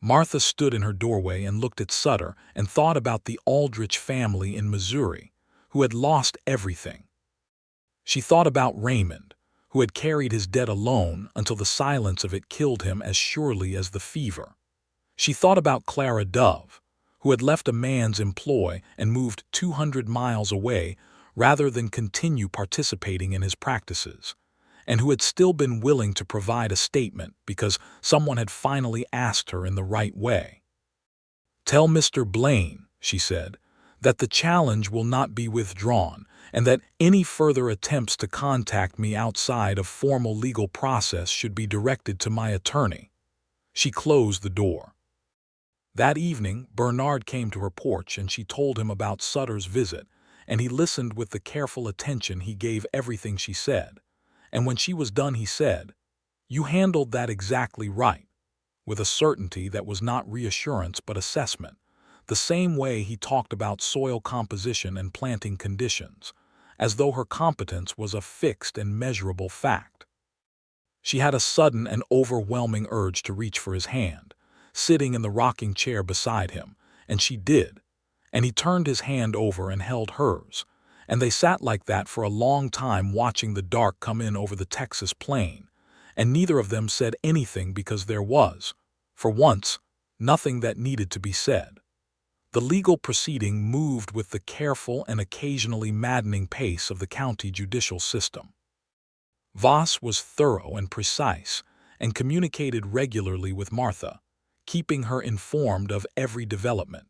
Martha stood in her doorway and looked at Sutter and thought about the Aldrich family in Missouri, who had lost everything. She thought about Raymond, who had carried his debt alone until the silence of it killed him as surely as the fever. She thought about Clara Dove, who had left a man's employ and moved 200 miles away rather than continue participating in his practices, and who had still been willing to provide a statement because someone had finally asked her in the right way. "Tell Mr. Blaine," she said, "that the challenge will not be withdrawn and that any further attempts to contact me outside of formal legal process should be directed to my attorney." She closed the door. That evening, Bernard came to her porch and she told him about Sutter's visit, and he listened with the careful attention he gave everything she said. And when she was done, he said, "You handled that exactly right," with a certainty that was not reassurance but assessment, the same way he talked about soil composition and planting conditions, as though her competence was a fixed and measurable fact. She had a sudden and overwhelming urge to reach for his hand, sitting in the rocking chair beside him, and she did, and he turned his hand over and held hers, and they sat like that for a long time watching the dark come in over the Texas plain, and neither of them said anything because there was, for once, nothing that needed to be said. The legal proceeding moved with the careful and occasionally maddening pace of the county judicial system. Voss was thorough and precise, and communicated regularly with Martha, keeping her informed of every development.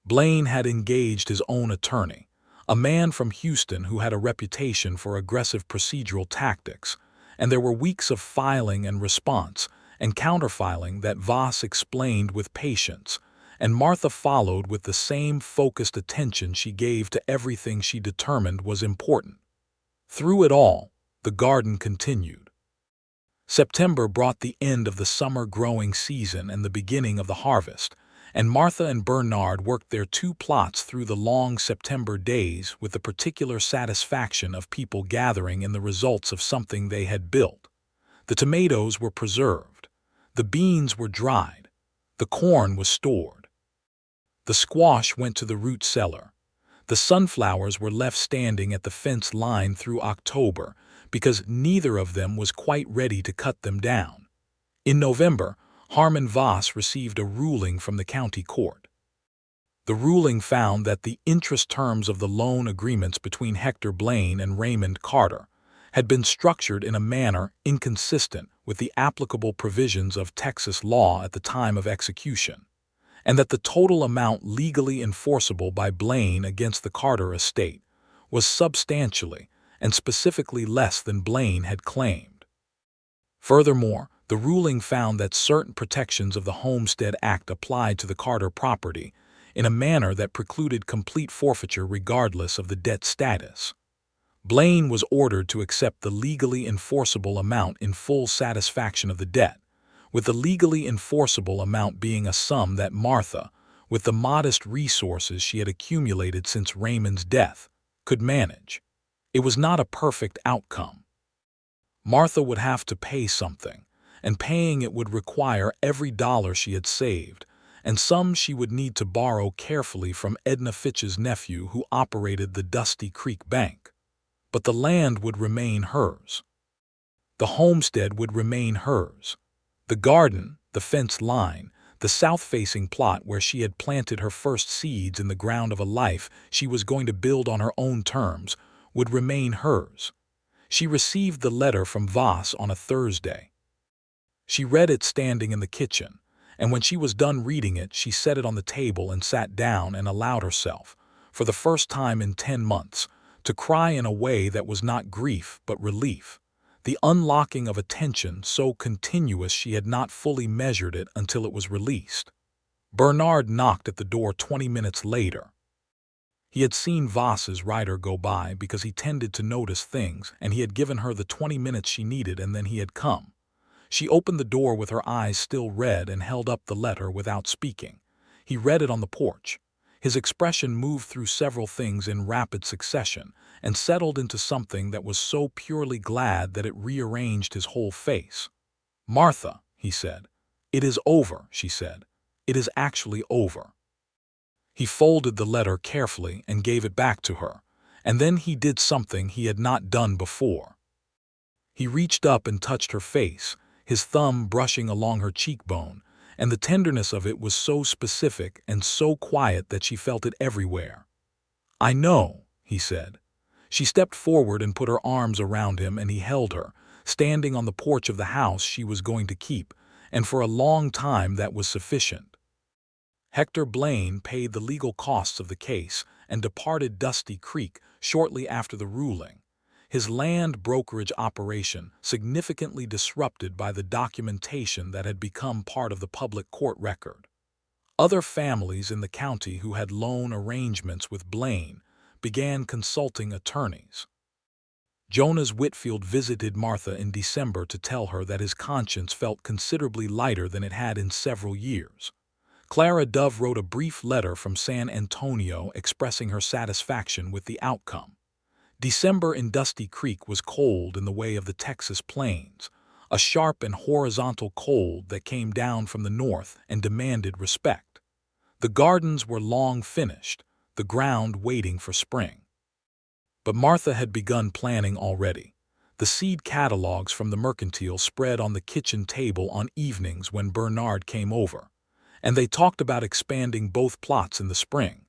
Blaine had engaged his own attorney, a man from Houston who had a reputation for aggressive procedural tactics, and there were weeks of filing and response and counterfiling that Voss explained with patience, and Martha followed with the same focused attention she gave to everything she determined was important. Through it all, the garden continued. September brought the end of the summer growing season and the beginning of the harvest, and Martha and Bernard worked their 2 plots through the long September days with the particular satisfaction of people gathering in the results of something they had built. The tomatoes were preserved, the beans were dried, the corn was stored. The squash went to the root cellar. The sunflowers were left standing at the fence line through October, because neither of them was quite ready to cut them down. In November, Harmon Voss received a ruling from the county court. The ruling found that the interest terms of the loan agreements between Hector Blaine and Raymond Carter had been structured in a manner inconsistent with the applicable provisions of Texas law at the time of execution, and that the total amount legally enforceable by Blaine against the Carter estate was substantially and specifically less than Blaine had claimed. Furthermore, the ruling found that certain protections of the Homestead Act applied to the Carter property in a manner that precluded complete forfeiture regardless of the debt status. Blaine was ordered to accept the legally enforceable amount in full satisfaction of the debt, with the legally enforceable amount being a sum that Martha, with the modest resources she had accumulated since Raymond's death, could manage. It was not a perfect outcome. Martha would have to pay something, and paying it would require every dollar she had saved, and some she would need to borrow carefully from Edna Fitch's nephew who operated the Dusty Creek Bank. But the land would remain hers. The homestead would remain hers. The garden, the fence line, the south-facing plot where she had planted her first seeds in the ground of a life she was going to build on her own terms, would remain hers. She received the letter from Voss on a Thursday. She read it standing in the kitchen, and when she was done reading it, she set it on the table and sat down and allowed herself, for the first time in 10 months, to cry in a way that was not grief but relief, the unlocking of a tension so continuous she had not fully measured it until it was released. Bernard knocked at the door 20 minutes later. He had seen Voss's rider go by because he tended to notice things, and he had given her the 20 minutes she needed, and then he had come. She opened the door with her eyes still red and held up the letter without speaking. He read it on the porch. His expression moved through several things in rapid succession and settled into something that was so purely glad that it rearranged his whole face. "Martha," he said. "It is over," she said. "It is actually over." He folded the letter carefully and gave it back to her, and then he did something he had not done before. He reached up and touched her face, his thumb brushing along her cheekbone, and the tenderness of it was so specific and so quiet that she felt it everywhere. "I know," he said. She stepped forward and put her arms around him, and he held her, standing on the porch of the house she was going to keep, and for a long time that was sufficient. Hector Blaine paid the legal costs of the case and departed Dusty Creek shortly after the ruling, his land brokerage operation significantly disrupted by the documentation that had become part of the public court record. Other families in the county who had loan arrangements with Blaine began consulting attorneys. Jonas Whitfield visited Martha in December to tell her that his conscience felt considerably lighter than it had in several years. Clara Dove wrote a brief letter from San Antonio expressing her satisfaction with the outcome. December in Dusty Creek was cold in the way of the Texas plains, a sharp and horizontal cold that came down from the north and demanded respect. The gardens were long finished, the ground waiting for spring. But Martha had begun planning already. The seed catalogs from the mercantile spread on the kitchen table on evenings when Bernard came over, and they talked about expanding both plots in the spring,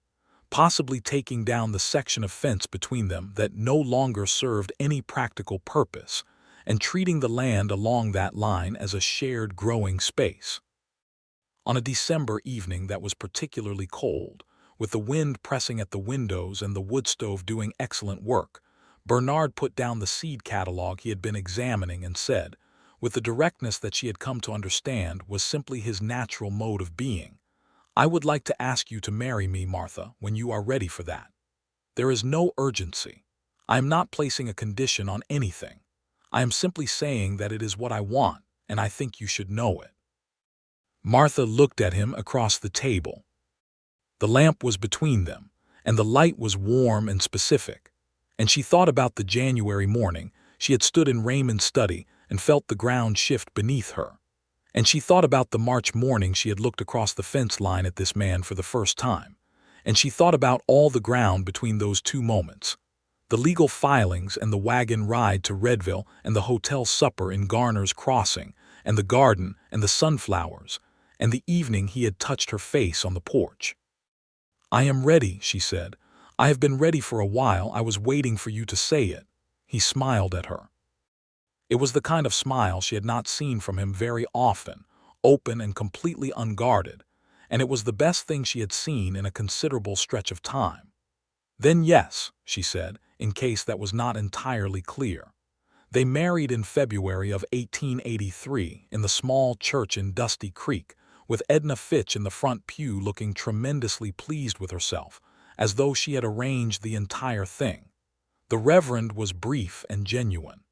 possibly taking down the section of fence between them that no longer served any practical purpose, and treating the land along that line as a shared growing space. On a December evening that was particularly cold, with the wind pressing at the windows and the wood stove doing excellent work, Bernard put down the seed catalog he had been examining and said, with the directness that she had come to understand was simply his natural mode of being, "I would like to ask you to marry me, Martha, when you are ready for that. There is no urgency. I am not placing a condition on anything. I am simply saying that it is what I want, and I think you should know it." Martha looked at him across the table. The lamp was between them, and the light was warm and specific, and she thought about the January morning she had stood in Raymond's study and felt the ground shift beneath her. And she thought about the March morning she had looked across the fence line at this man for the first time, and she thought about all the ground between those two moments, the legal filings and the wagon ride to Redville and the hotel supper in Garner's Crossing and the garden and the sunflowers and the evening he had touched her face on the porch. "I am ready," she said. "I have been ready for a while. I was waiting for you to say it." He smiled at her. It was the kind of smile she had not seen from him very often, open and completely unguarded, and it was the best thing she had seen in a considerable stretch of time. "Then yes," she said, in case that was not entirely clear. They married in February of 1883 in the small church in Dusty Creek, with Edna Fitch in the front pew looking tremendously pleased with herself, as though she had arranged the entire thing. The Reverend was brief and genuine.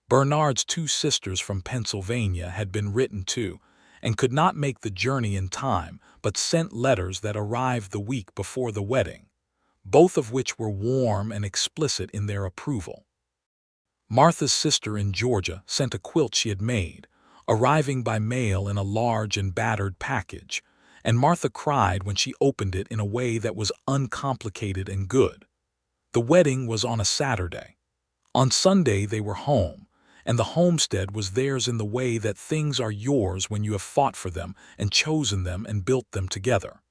Bernard's two sisters from Pennsylvania had been written to, and could not make the journey in time, but sent letters that arrived the week before the wedding, both of which were warm and explicit in their approval. Martha's sister in Georgia sent a quilt she had made, arriving by mail in a large and battered package, and Martha cried when she opened it in a way that was uncomplicated and good. The wedding was on a Saturday. On Sunday they were home, and the homestead was theirs in the way that things are yours when you have fought for them and chosen them and built them together.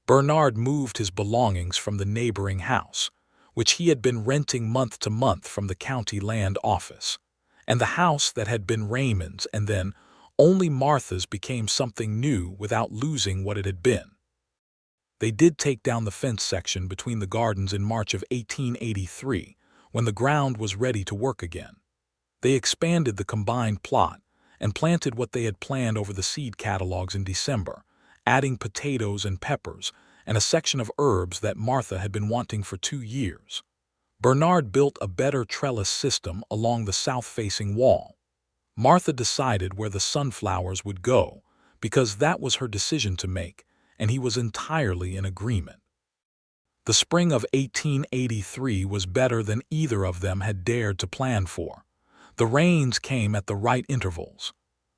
Bernard moved his belongings from the neighboring house, which he had been renting month to month from the county land office, and the house that had been Raymond's and then only Martha's became something new without losing what it had been. They did take down the fence section between the gardens in March of 1883, when the ground was ready to work again. They expanded the combined plot and planted what they had planned over the seed catalogs in December, adding potatoes and peppers and a section of herbs that Martha had been wanting for 2 years. Bernard built a better trellis system along the south-facing wall. Martha decided where the sunflowers would go, because that was her decision to make, and he was entirely in agreement. The spring of 1883 was better than either of them had dared to plan for. The rains came at the right intervals.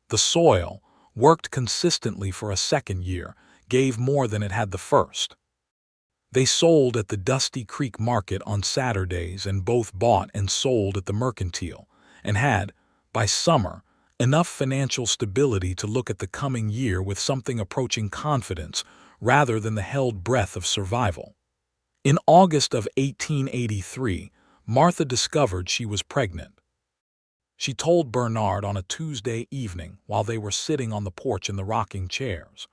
The soil, worked consistently for a second year, gave more than it had the first. They sold at the Dusty Creek market on Saturdays and both bought and sold at the mercantile, and had, by summer, enough financial stability to look at the coming year with something approaching confidence rather than the held breath of survival. In August of 1883, Martha discovered she was pregnant. She told Bernard on a Tuesday evening while they were sitting on the porch in the rocking chairs,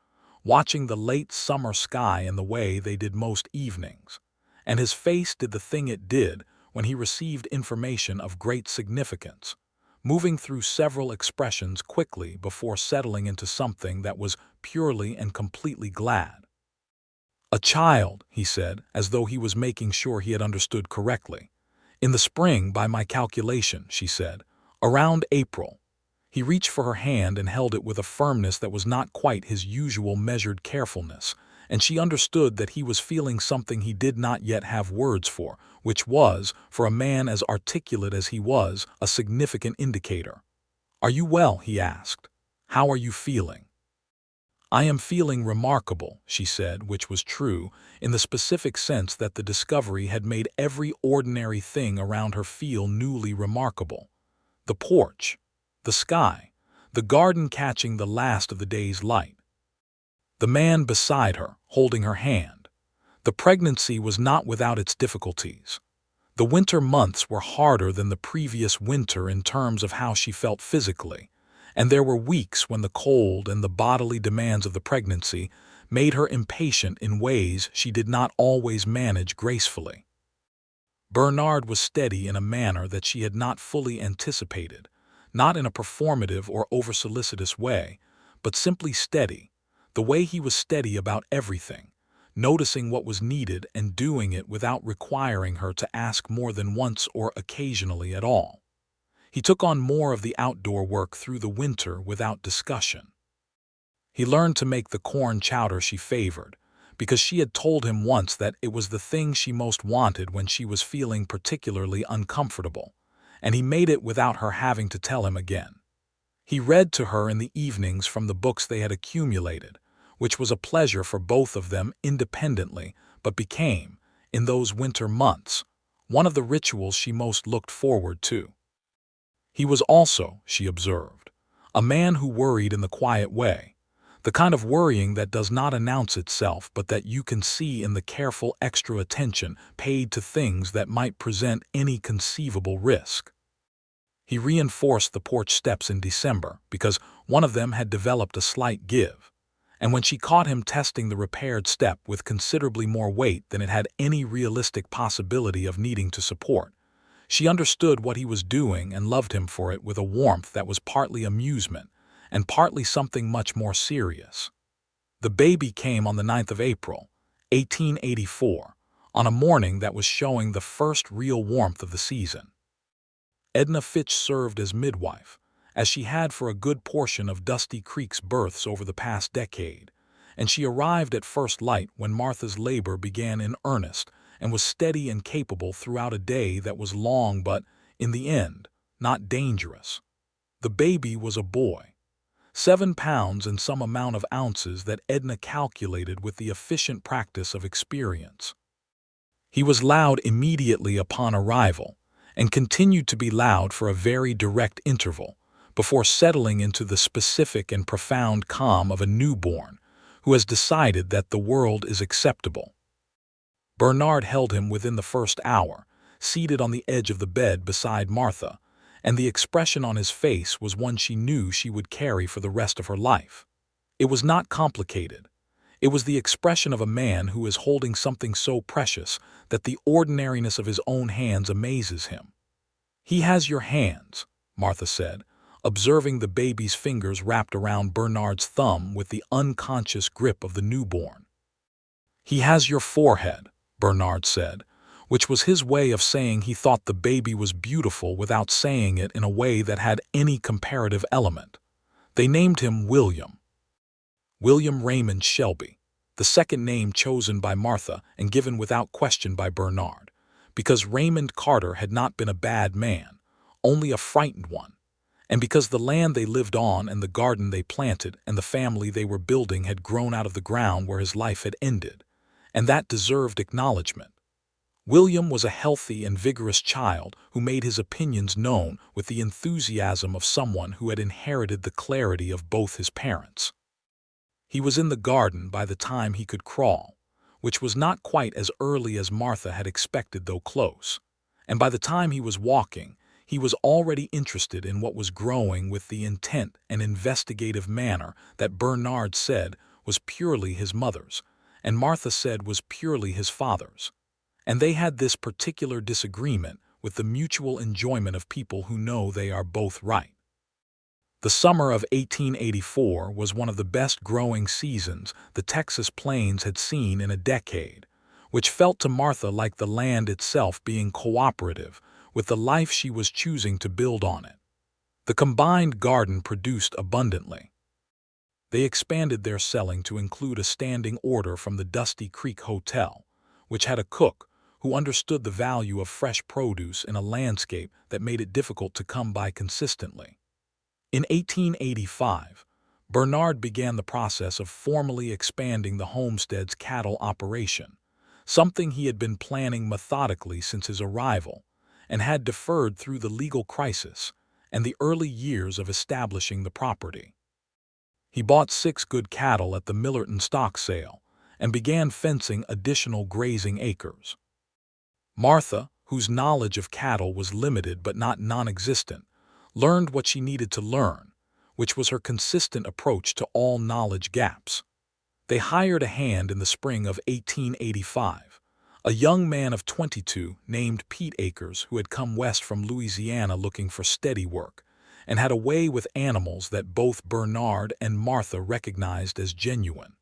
watching the late summer sky in the way they did most evenings, and his face did the thing it did when he received information of great significance, moving through several expressions quickly before settling into something that was purely and completely glad. "A child," he said, as though he was making sure he had understood correctly. "In the spring, by my calculation," she said. "Around April." He reached for her hand and held it with a firmness that was not quite his usual measured carefulness, and she understood that he was feeling something he did not yet have words for, which was, for a man as articulate as he was, a significant indicator. "Are you well?" he asked. "How are you feeling?" "I am feeling remarkable," she said, which was true, in the specific sense that the discovery had made every ordinary thing around her feel newly remarkable. The porch, the sky, the garden catching the last of the day's light. The man beside her, holding her hand. The pregnancy was not without its difficulties. The winter months were harder than the previous winter in terms of how she felt physically, and there were weeks when the cold and the bodily demands of the pregnancy made her impatient in ways she did not always manage gracefully. Bernard was steady in a manner that she had not fully anticipated, not in a performative or over-solicitous way, but simply steady, the way he was steady about everything, noticing what was needed and doing it without requiring her to ask more than once or occasionally at all. He took on more of the outdoor work through the winter without discussion. He learned to make the corn chowder she favored, because she had told him once that it was the thing she most wanted when she was feeling particularly uncomfortable, and he made it without her having to tell him again. He read to her in the evenings from the books they had accumulated, which was a pleasure for both of them independently, but became, in those winter months, one of the rituals she most looked forward to. He was also, she observed, a man who worried in the quiet way, The kind of worrying that does not announce itself, but that you can see in the careful extra attention paid to things that might present any conceivable risk. He reinforced the porch steps in December because one of them had developed a slight give, and when she caught him testing the repaired step with considerably more weight than it had any realistic possibility of needing to support, she understood what he was doing and loved him for it with a warmth that was partly amusement and partly something much more serious. The baby came on the 9th of April, 1884, on a morning that was showing the first real warmth of the season. Edna Fitch served as midwife, as she had for a good portion of Dusty Creek's births over the past decade, and she arrived at first light when Martha's labor began in earnest and was steady and capable throughout a day that was long but, in the end, not dangerous. The baby was a boy, 7 pounds and some amount of ounces that Edna calculated with the efficient practice of experience. He was loud immediately upon arrival, and continued to be loud for a very direct interval, before settling into the specific and profound calm of a newborn who has decided that the world is acceptable. Bernard held him within the first hour, seated on the edge of the bed beside Martha, and the expression on his face was one she knew she would carry for the rest of her life. It was not complicated. It was the expression of a man who is holding something so precious that the ordinariness of his own hands amazes him. "He has your hands," Martha said, observing the baby's fingers wrapped around Bernard's thumb with the unconscious grip of the newborn. "He has your forehead," Bernard said, which was his way of saying he thought the baby was beautiful without saying it in a way that had any comparative element. They named him William Raymond Shelby, the second name chosen by Martha and given without question by Bernard, because Raymond Carter had not been a bad man, only a frightened one, and because the land they lived on and the garden they planted and the family they were building had grown out of the ground where his life had ended, and that deserved acknowledgment. William was a healthy and vigorous child who made his opinions known with the enthusiasm of someone who had inherited the clarity of both his parents. He was in the garden by the time he could crawl, which was not quite as early as Martha had expected though close, and by the time he was walking, he was already interested in what was growing with the intent and investigative manner that Bernard said was purely his mother's, and Martha said was purely his father's. And they had this particular disagreement with the mutual enjoyment of people who know they are both right. The summer of 1884 was one of the best growing seasons the Texas plains had seen in a decade, which felt to Martha like the land itself being cooperative with the life she was choosing to build on it. The combined garden produced abundantly. They expanded their selling to include a standing order from the Dusty Creek Hotel, which had a cook who understood the value of fresh produce in a landscape that made it difficult to come by consistently. In 1885, Bernard began the process of formally expanding the homestead's cattle operation, something he had been planning methodically since his arrival, and had deferred through the legal crisis and the early years of establishing the property. He bought 6 good cattle at the Millerton stock sale and began fencing additional grazing acres. Martha, whose knowledge of cattle was limited but not non-existent, learned what she needed to learn, which was her consistent approach to all knowledge gaps. They hired a hand in the spring of 1885, a young man of 22 named Pete Akers who had come west from Louisiana looking for steady work, and had a way with animals that both Bernard and Martha recognized as genuine.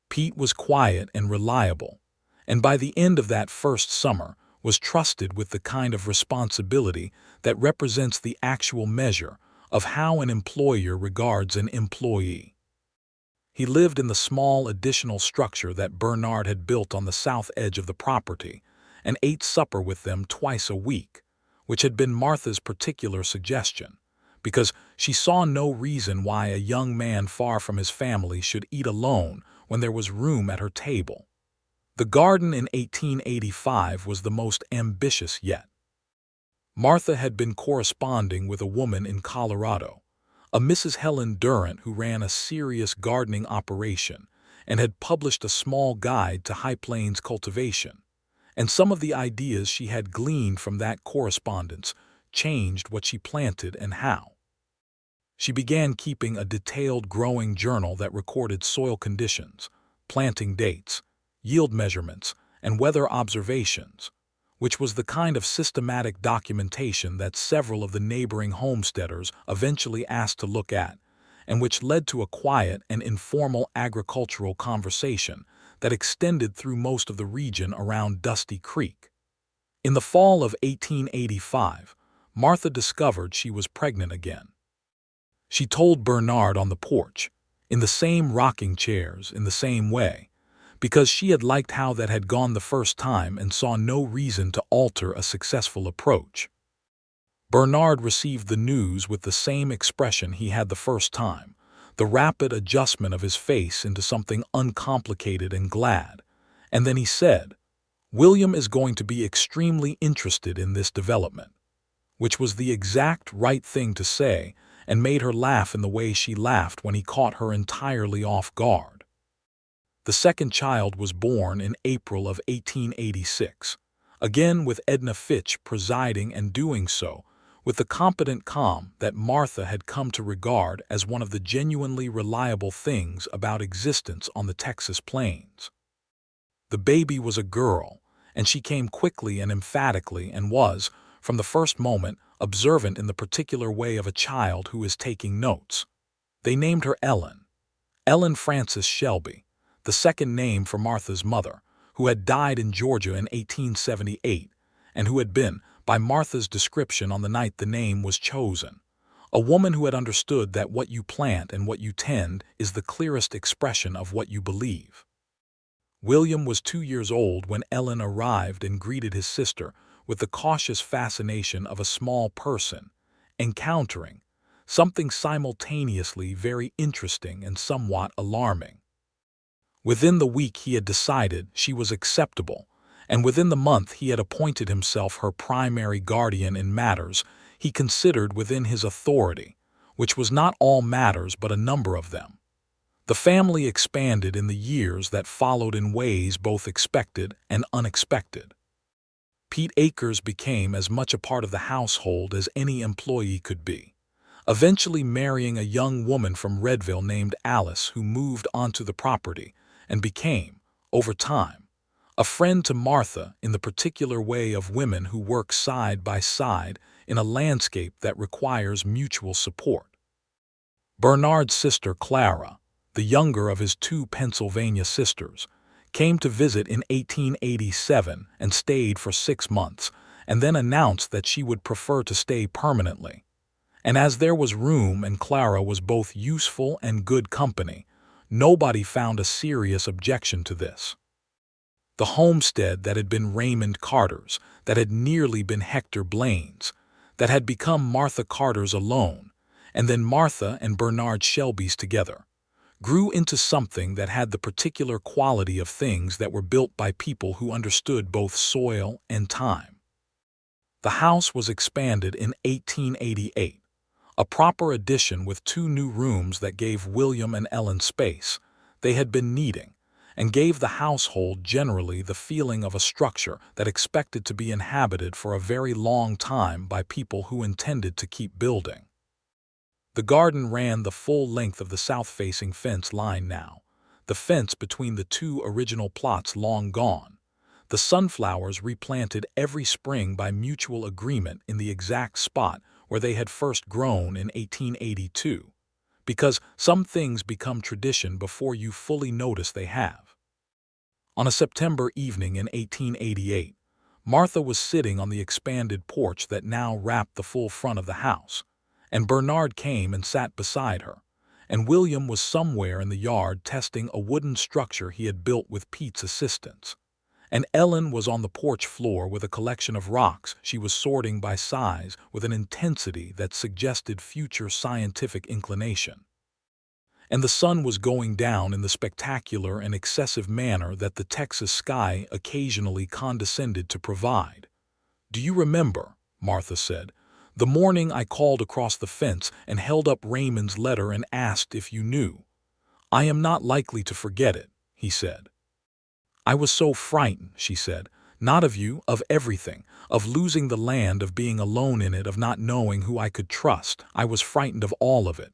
Pete was quiet and reliable, and by the end of that first summer was trusted with the kind of responsibility that represents the actual measure of how an employer regards an employee. He lived in the small additional structure that Bernard had built on the south edge of the property and ate supper with them twice a week, which had been Martha's particular suggestion, because she saw no reason why a young man far from his family should eat alone when there was room at her table. The garden in 1885 was the most ambitious yet. Martha had been corresponding with a woman in Colorado, a Mrs. Helen Durrant who ran a serious gardening operation and had published a small guide to High Plains cultivation. And some of the ideas she had gleaned from that correspondence changed what she planted and how. She began keeping a detailed growing journal that recorded soil conditions, planting dates, yield measurements, and weather observations, which was the kind of systematic documentation that several of the neighboring homesteaders eventually asked to look at, and which led to a quiet and informal agricultural conversation that extended through most of the region around Dusty Creek. In the fall of 1885, Martha discovered she was pregnant again. She told Bernard on the porch, in the same rocking chairs, in the same way, because she had liked how that had gone the first time and saw no reason to alter a successful approach. Bernard received the news with the same expression he had the first time, the rapid adjustment of his face into something uncomplicated and glad, and then he said, "William is going to be extremely interested in this development," which was the exact right thing to say and made her laugh in the way she laughed when he caught her entirely off guard. The second child was born in April of 1886, again with Edna Fitch presiding and doing so with the competent calm that Martha had come to regard as one of the genuinely reliable things about existence on the Texas plains. The baby was a girl, and she came quickly and emphatically and was, from the first moment, observant in the particular way of a child who is taking notes. They named her Ellen Frances Shelby, the second name for Martha's mother, who had died in Georgia in 1878, and who had been, by Martha's description on the night the name was chosen, a woman who had understood that what you plant and what you tend is the clearest expression of what you believe. William was 2 years old when Ellen arrived and greeted his sister with the cautious fascination of a small person, encountering something simultaneously very interesting and somewhat alarming. Within the week he had decided she was acceptable, and within the month he had appointed himself her primary guardian in matters he considered within his authority, which was not all matters but a number of them. The family expanded in the years that followed in ways both expected and unexpected. Pete Akers became as much a part of the household as any employee could be, eventually marrying a young woman from Redville named Alice who moved onto the property and became, over time, a friend to Martha in the particular way of women who work side by side in a landscape that requires mutual support. Bernard's sister Clara, the younger of his 2 Pennsylvania sisters, came to visit in 1887 and stayed for 6 months, and then announced that she would prefer to stay permanently. And as there was room and Clara was both useful and good company, nobody found a serious objection to this. The homestead that had been Raymond Carter's, that had nearly been Hector Blaine's, that had become Martha Carter's alone, and then Martha and Bernard Shelby's together, grew into something that had the particular quality of things that were built by people who understood both soil and time. The house was expanded in 1888, a proper addition with 2 new rooms that gave William and Ellen space they had been needing, and gave the household generally the feeling of a structure that expected to be inhabited for a very long time by people who intended to keep building. The garden ran the full length of the south-facing fence line now, the fence between the 2 original plots long gone, the sunflowers replanted every spring by mutual agreement in the exact spot where they had first grown in 1882, because some things become tradition before you fully notice they have. On a September evening in 1888, Martha was sitting on the expanded porch that now wrapped the full front of the house, and Bernard came and sat beside her, and William was somewhere in the yard testing a wooden structure he had built with Pete's assistance, and Ellen was on the porch floor with a collection of rocks she was sorting by size with an intensity that suggested future scientific inclination. And the sun was going down in the spectacular and excessive manner that the Texas sky occasionally condescended to provide. "Do you remember," Martha said, The morning I called across the fence and held up Raymond's letter and asked if you knew. I am not likely to forget it, he said. I was so frightened, she said, not of you, of everything, of losing the land, of being alone in it, of not knowing who I could trust. I was frightened of all of it.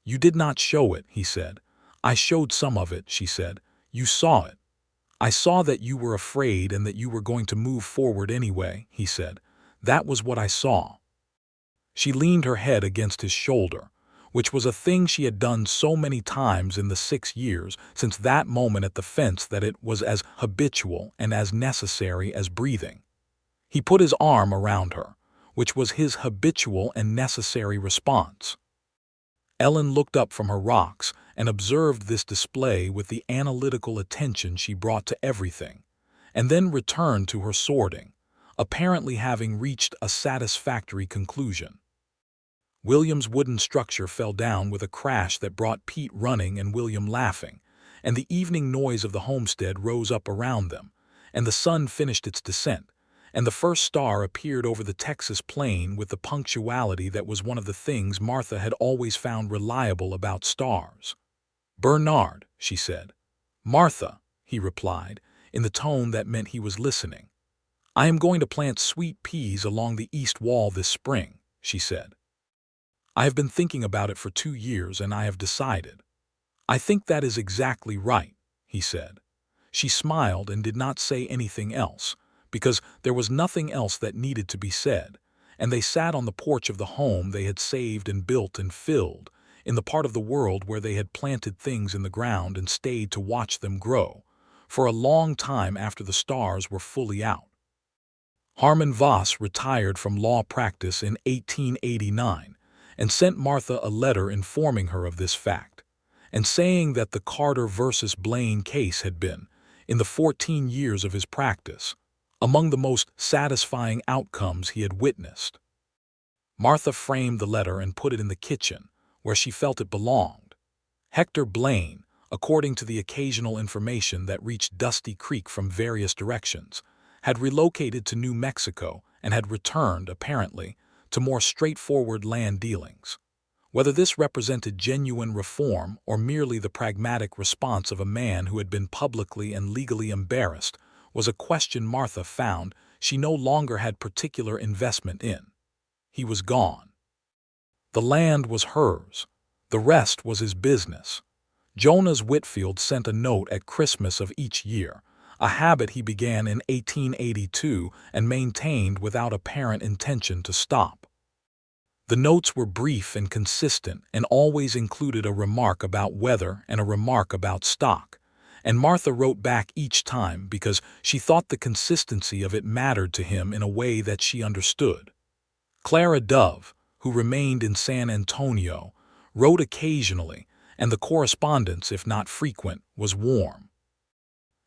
You did not show it, he said. I showed some of it, she said. You saw it. I saw that you were afraid and that you were going to move forward anyway, he said. That was what I saw. She leaned her head against his shoulder, which was a thing she had done so many times in the 6 years since that moment at the fence that it was as habitual and as necessary as breathing. He put his arm around her, which was his habitual and necessary response. Ellen looked up from her rocks and observed this display with the analytical attention she brought to everything, and then returned to her sorting, apparently having reached a satisfactory conclusion. William's wooden structure fell down with a crash that brought Pete running and William laughing, and the evening noise of the homestead rose up around them, and the sun finished its descent, and the first star appeared over the Texas plain with the punctuality that was one of the things Martha had always found reliable about stars. "Bernard," she said. "Martha," he replied, in the tone that meant he was listening. "I am going to plant sweet peas along the east wall this spring," she said. "I have been thinking about it for 2 years, and I have decided." "I think that is exactly right," he said. She smiled and did not say anything else, because there was nothing else that needed to be said, and they sat on the porch of the home they had saved and built and filled, in the part of the world where they had planted things in the ground and stayed to watch them grow, for a long time after the stars were fully out. Harmon Voss retired from law practice in 1889, and sent Martha a letter informing her of this fact, and saying that the Carter versus Blaine case had been, in the 14 years of his practice, among the most satisfying outcomes he had witnessed. Martha framed the letter and put it in the kitchen, where she felt it belonged. Hector Blaine, according to the occasional information that reached Dusty Creek from various directions, had relocated to New Mexico and had returned, apparently, to more straightforward land dealings. Whether this represented genuine reform or merely the pragmatic response of a man who had been publicly and legally embarrassed was a question Martha found she no longer had particular investment in. He was gone. The land was hers. The rest was his business. Jonas Whitfield sent a note at Christmas of each year, a habit he began in 1882 and maintained without apparent intention to stop. The notes were brief and consistent and always included a remark about weather and a remark about stock, and Martha wrote back each time because she thought the consistency of it mattered to him in a way that she understood. Clara Dove, who remained in San Antonio, wrote occasionally, and the correspondence, if not frequent, was warm.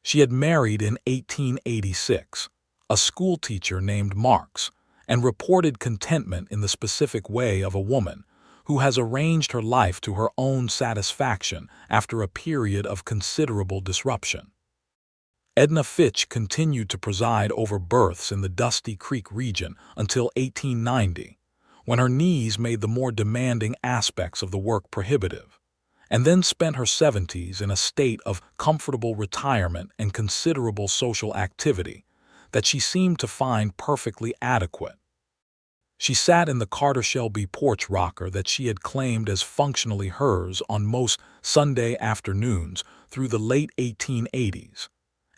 She had married in 1886, a schoolteacher named Marks, and reported contentment in the specific way of a woman who has arranged her life to her own satisfaction after a period of considerable disruption. Edna Fitch continued to preside over births in the Dusty Creek region until 1890, when her knees made the more demanding aspects of the work prohibitive, and then spent her 70s in a state of comfortable retirement and considerable social activity that she seemed to find perfectly adequate. She sat in the Carter Shelby porch rocker that she had claimed as functionally hers on most Sunday afternoons through the late 1880s,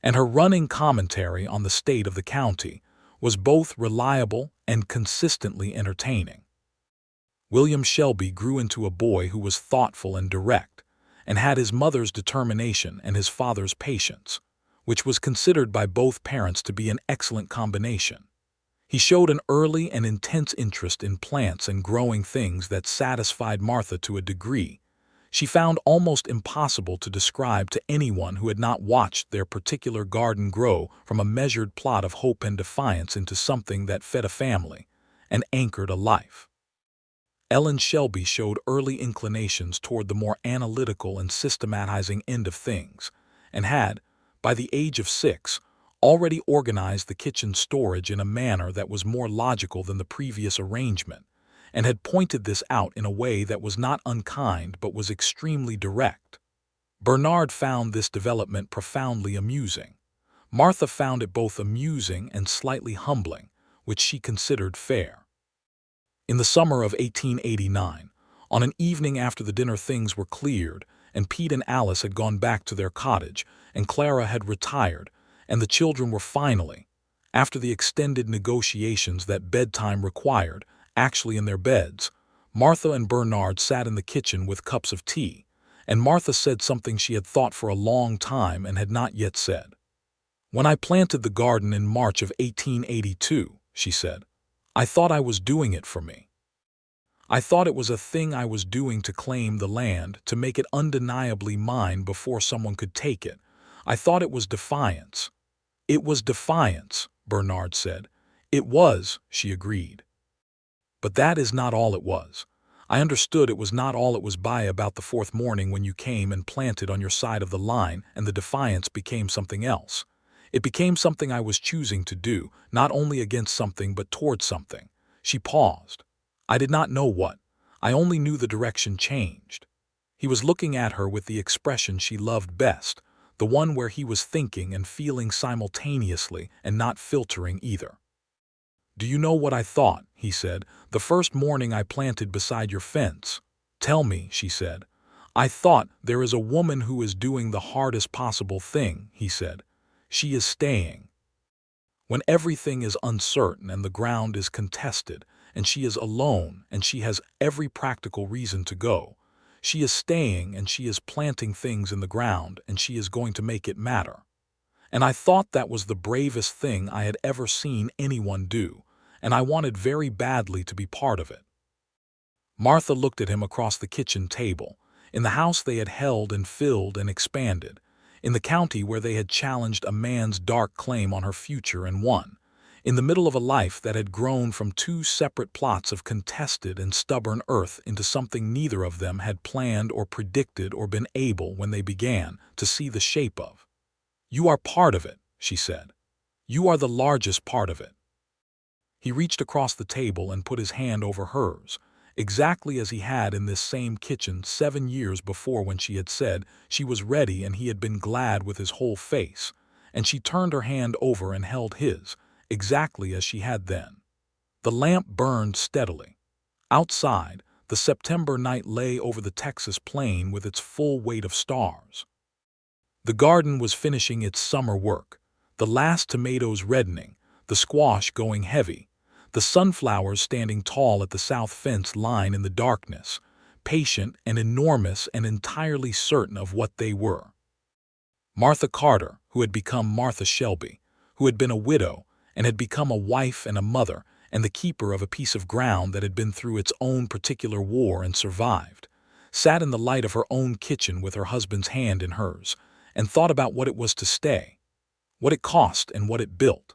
and her running commentary on the state of the county was both reliable and consistently entertaining. William Shelby grew into a boy who was thoughtful and direct, and had his mother's determination and his father's patience, which was considered by both parents to be an excellent combination. He showed an early and intense interest in plants and growing things that satisfied Martha to a degree she found almost impossible to describe to anyone who had not watched their particular garden grow from a measured plot of hope and defiance into something that fed a family and anchored a life. Ellen Shelby showed early inclinations toward the more analytical and systematizing end of things, and had, by the age of 6, already organized the kitchen storage in a manner that was more logical than the previous arrangement, and had pointed this out in a way that was not unkind but was extremely direct. Bernard found this development profoundly amusing. Martha found it both amusing and slightly humbling, which she considered fair. In the summer of 1889, on an evening after the dinner things were cleared, and Pete and Alice had gone back to their cottage, and Clara had retired, and the children were finally, after the extended negotiations that bedtime required, actually in their beds, Martha and Bernard sat in the kitchen with cups of tea, and Martha said something she had thought for a long time and had not yet said. "When I planted the garden in March of 1882, she said, I thought I was doing it for me. I thought it was a thing I was doing to claim the land, to make it undeniably mine before someone could take it. I thought it was defiance." "It was defiance," Bernard said. "It was," she agreed. "But that is not all it was. I understood it was not all it was by about the fourth morning when you came and planted on your side of the line, and the defiance became something else. It became something I was choosing to do, not only against something but towards something." She paused. "I did not know what. I only knew the direction changed." He was looking at her with the expression she loved best, the one where he was thinking and feeling simultaneously and not filtering either. "Do you know what I thought?" he said, "the first morning I planted beside your fence?" "Tell me," she said. "I thought, there is a woman who is doing the hardest possible thing," he said. "She is staying. When everything is uncertain and the ground is contested, and she is alone and she has every practical reason to go, she is staying and she is planting things in the ground and she is going to make it matter. And I thought that was the bravest thing I had ever seen anyone do, and I wanted very badly to be part of it." Martha looked at him across the kitchen table, in the house they had held and filled and expanded, in the county where they had challenged a man's dark claim on her future and won, in the middle of a life that had grown from two separate plots of contested and stubborn earth into something neither of them had planned or predicted or been able, when they began, to see the shape of. "You are part of it," she said. "You are the largest part of it." He reached across the table and put his hand over hers, exactly as he had in this same kitchen 7 years before, when she had said she was ready and he had been glad with his whole face, and she turned her hand over and held his, exactly as she had then. The lamp burned steadily. Outside, the September night lay over the Texas plain with its full weight of stars. The garden was finishing its summer work, the last tomatoes reddening, the squash going heavy, the sunflowers standing tall at the south fence line in the darkness, patient and enormous and entirely certain of what they were. Martha Carter, who had become Martha Shelby, who had been a widow and had become a wife and a mother and the keeper of a piece of ground that had been through its own particular war and survived, sat in the light of her own kitchen with her husband's hand in hers, and thought about what it was to stay, what it cost and what it built.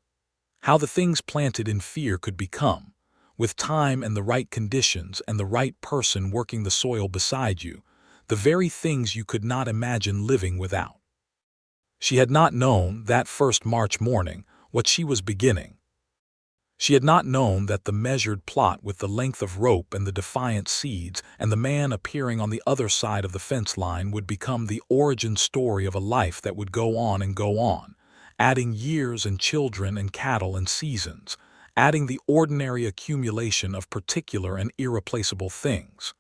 How the things planted in fear could become, with time and the right conditions and the right person working the soil beside you, the very things you could not imagine living without. She had not known, that first March morning, what she was beginning. She had not known that the measured plot with the length of rope and the defiant seeds and the man appearing on the other side of the fence line would become the origin story of a life that would go on, adding years and children and cattle and seasons, adding the ordinary accumulation of particular and irreplaceable things.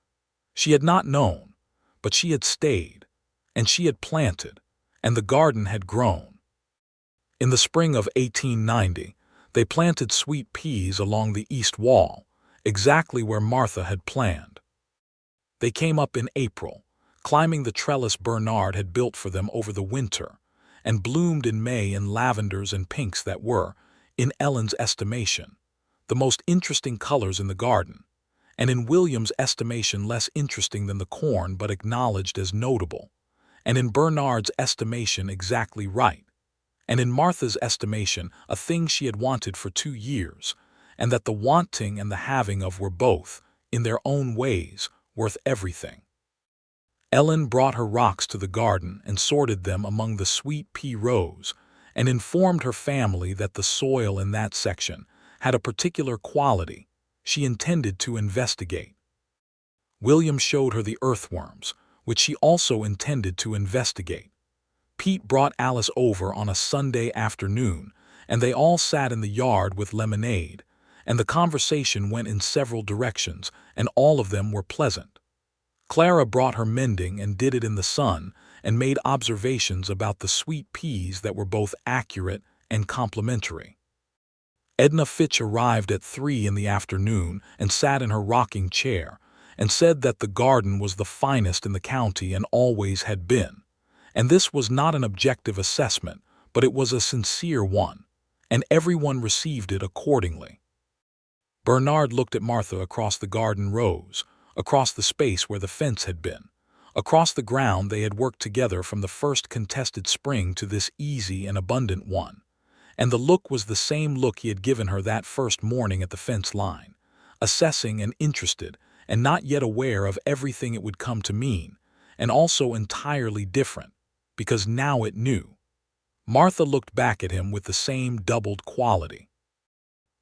She had not known, but she had stayed, and she had planted, and the garden had grown. In the spring of 1890, they planted sweet peas along the east wall, exactly where Martha had planned. They came up in April, climbing the trellis Bernard had built for them over the winter, and bloomed in May in lavenders and pinks that were, in Ellen's estimation, the most interesting colors in the garden, and in William's estimation less interesting than the corn but acknowledged as notable, and in Bernard's estimation exactly right, and in Martha's estimation a thing she had wanted for 2 years, and that the wanting and the having of were both, in their own ways, worth everything. Ellen brought her rocks to the garden and sorted them among the sweet pea rows, and informed her family that the soil in that section had a particular quality. She intended to investigate. William showed her the earthworms, which she also intended to investigate. Pete brought Alice over on a Sunday afternoon, and they all sat in the yard with lemonade, and the conversation went in several directions, and all of them were pleasant. Clara brought her mending and did it in the sun, and made observations about the sweet peas that were both accurate and complimentary. Edna Fitch arrived at 3 in the afternoon and sat in her rocking chair, and said that the garden was the finest in the county and always had been. And this was not an objective assessment, but it was a sincere one, and everyone received it accordingly. Bernard looked at Martha across the garden rows, across the space where the fence had been, across the ground they had worked together from the first contested spring to this easy and abundant one. And the look was the same look he had given her that first morning at the fence line, assessing and interested, and not yet aware of everything it would come to mean, and also entirely different, because now it knew. Martha looked back at him with the same doubled quality.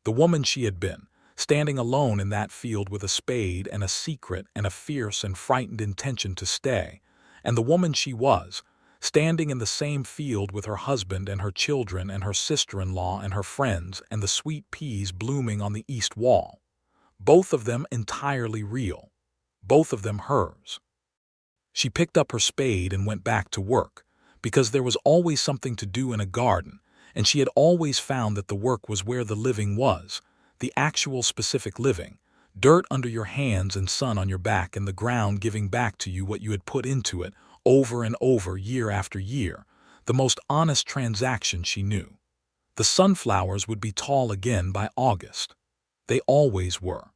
The woman she had been, standing alone in that field with a spade and a secret and a fierce and frightened intention to stay, and the woman she was, standing in the same field with her husband and her children and her sister-in-law and her friends and the sweet peas blooming on the east wall. Both of them entirely real, both of them hers. She picked up her spade and went back to work, because there was always something to do in a garden, and she had always found that the work was where the living was, the actual specific living, dirt under your hands and sun on your back and the ground giving back to you what you had put into it over and over year after year, the most honest transaction she knew. The sunflowers would be tall again by August. They always were.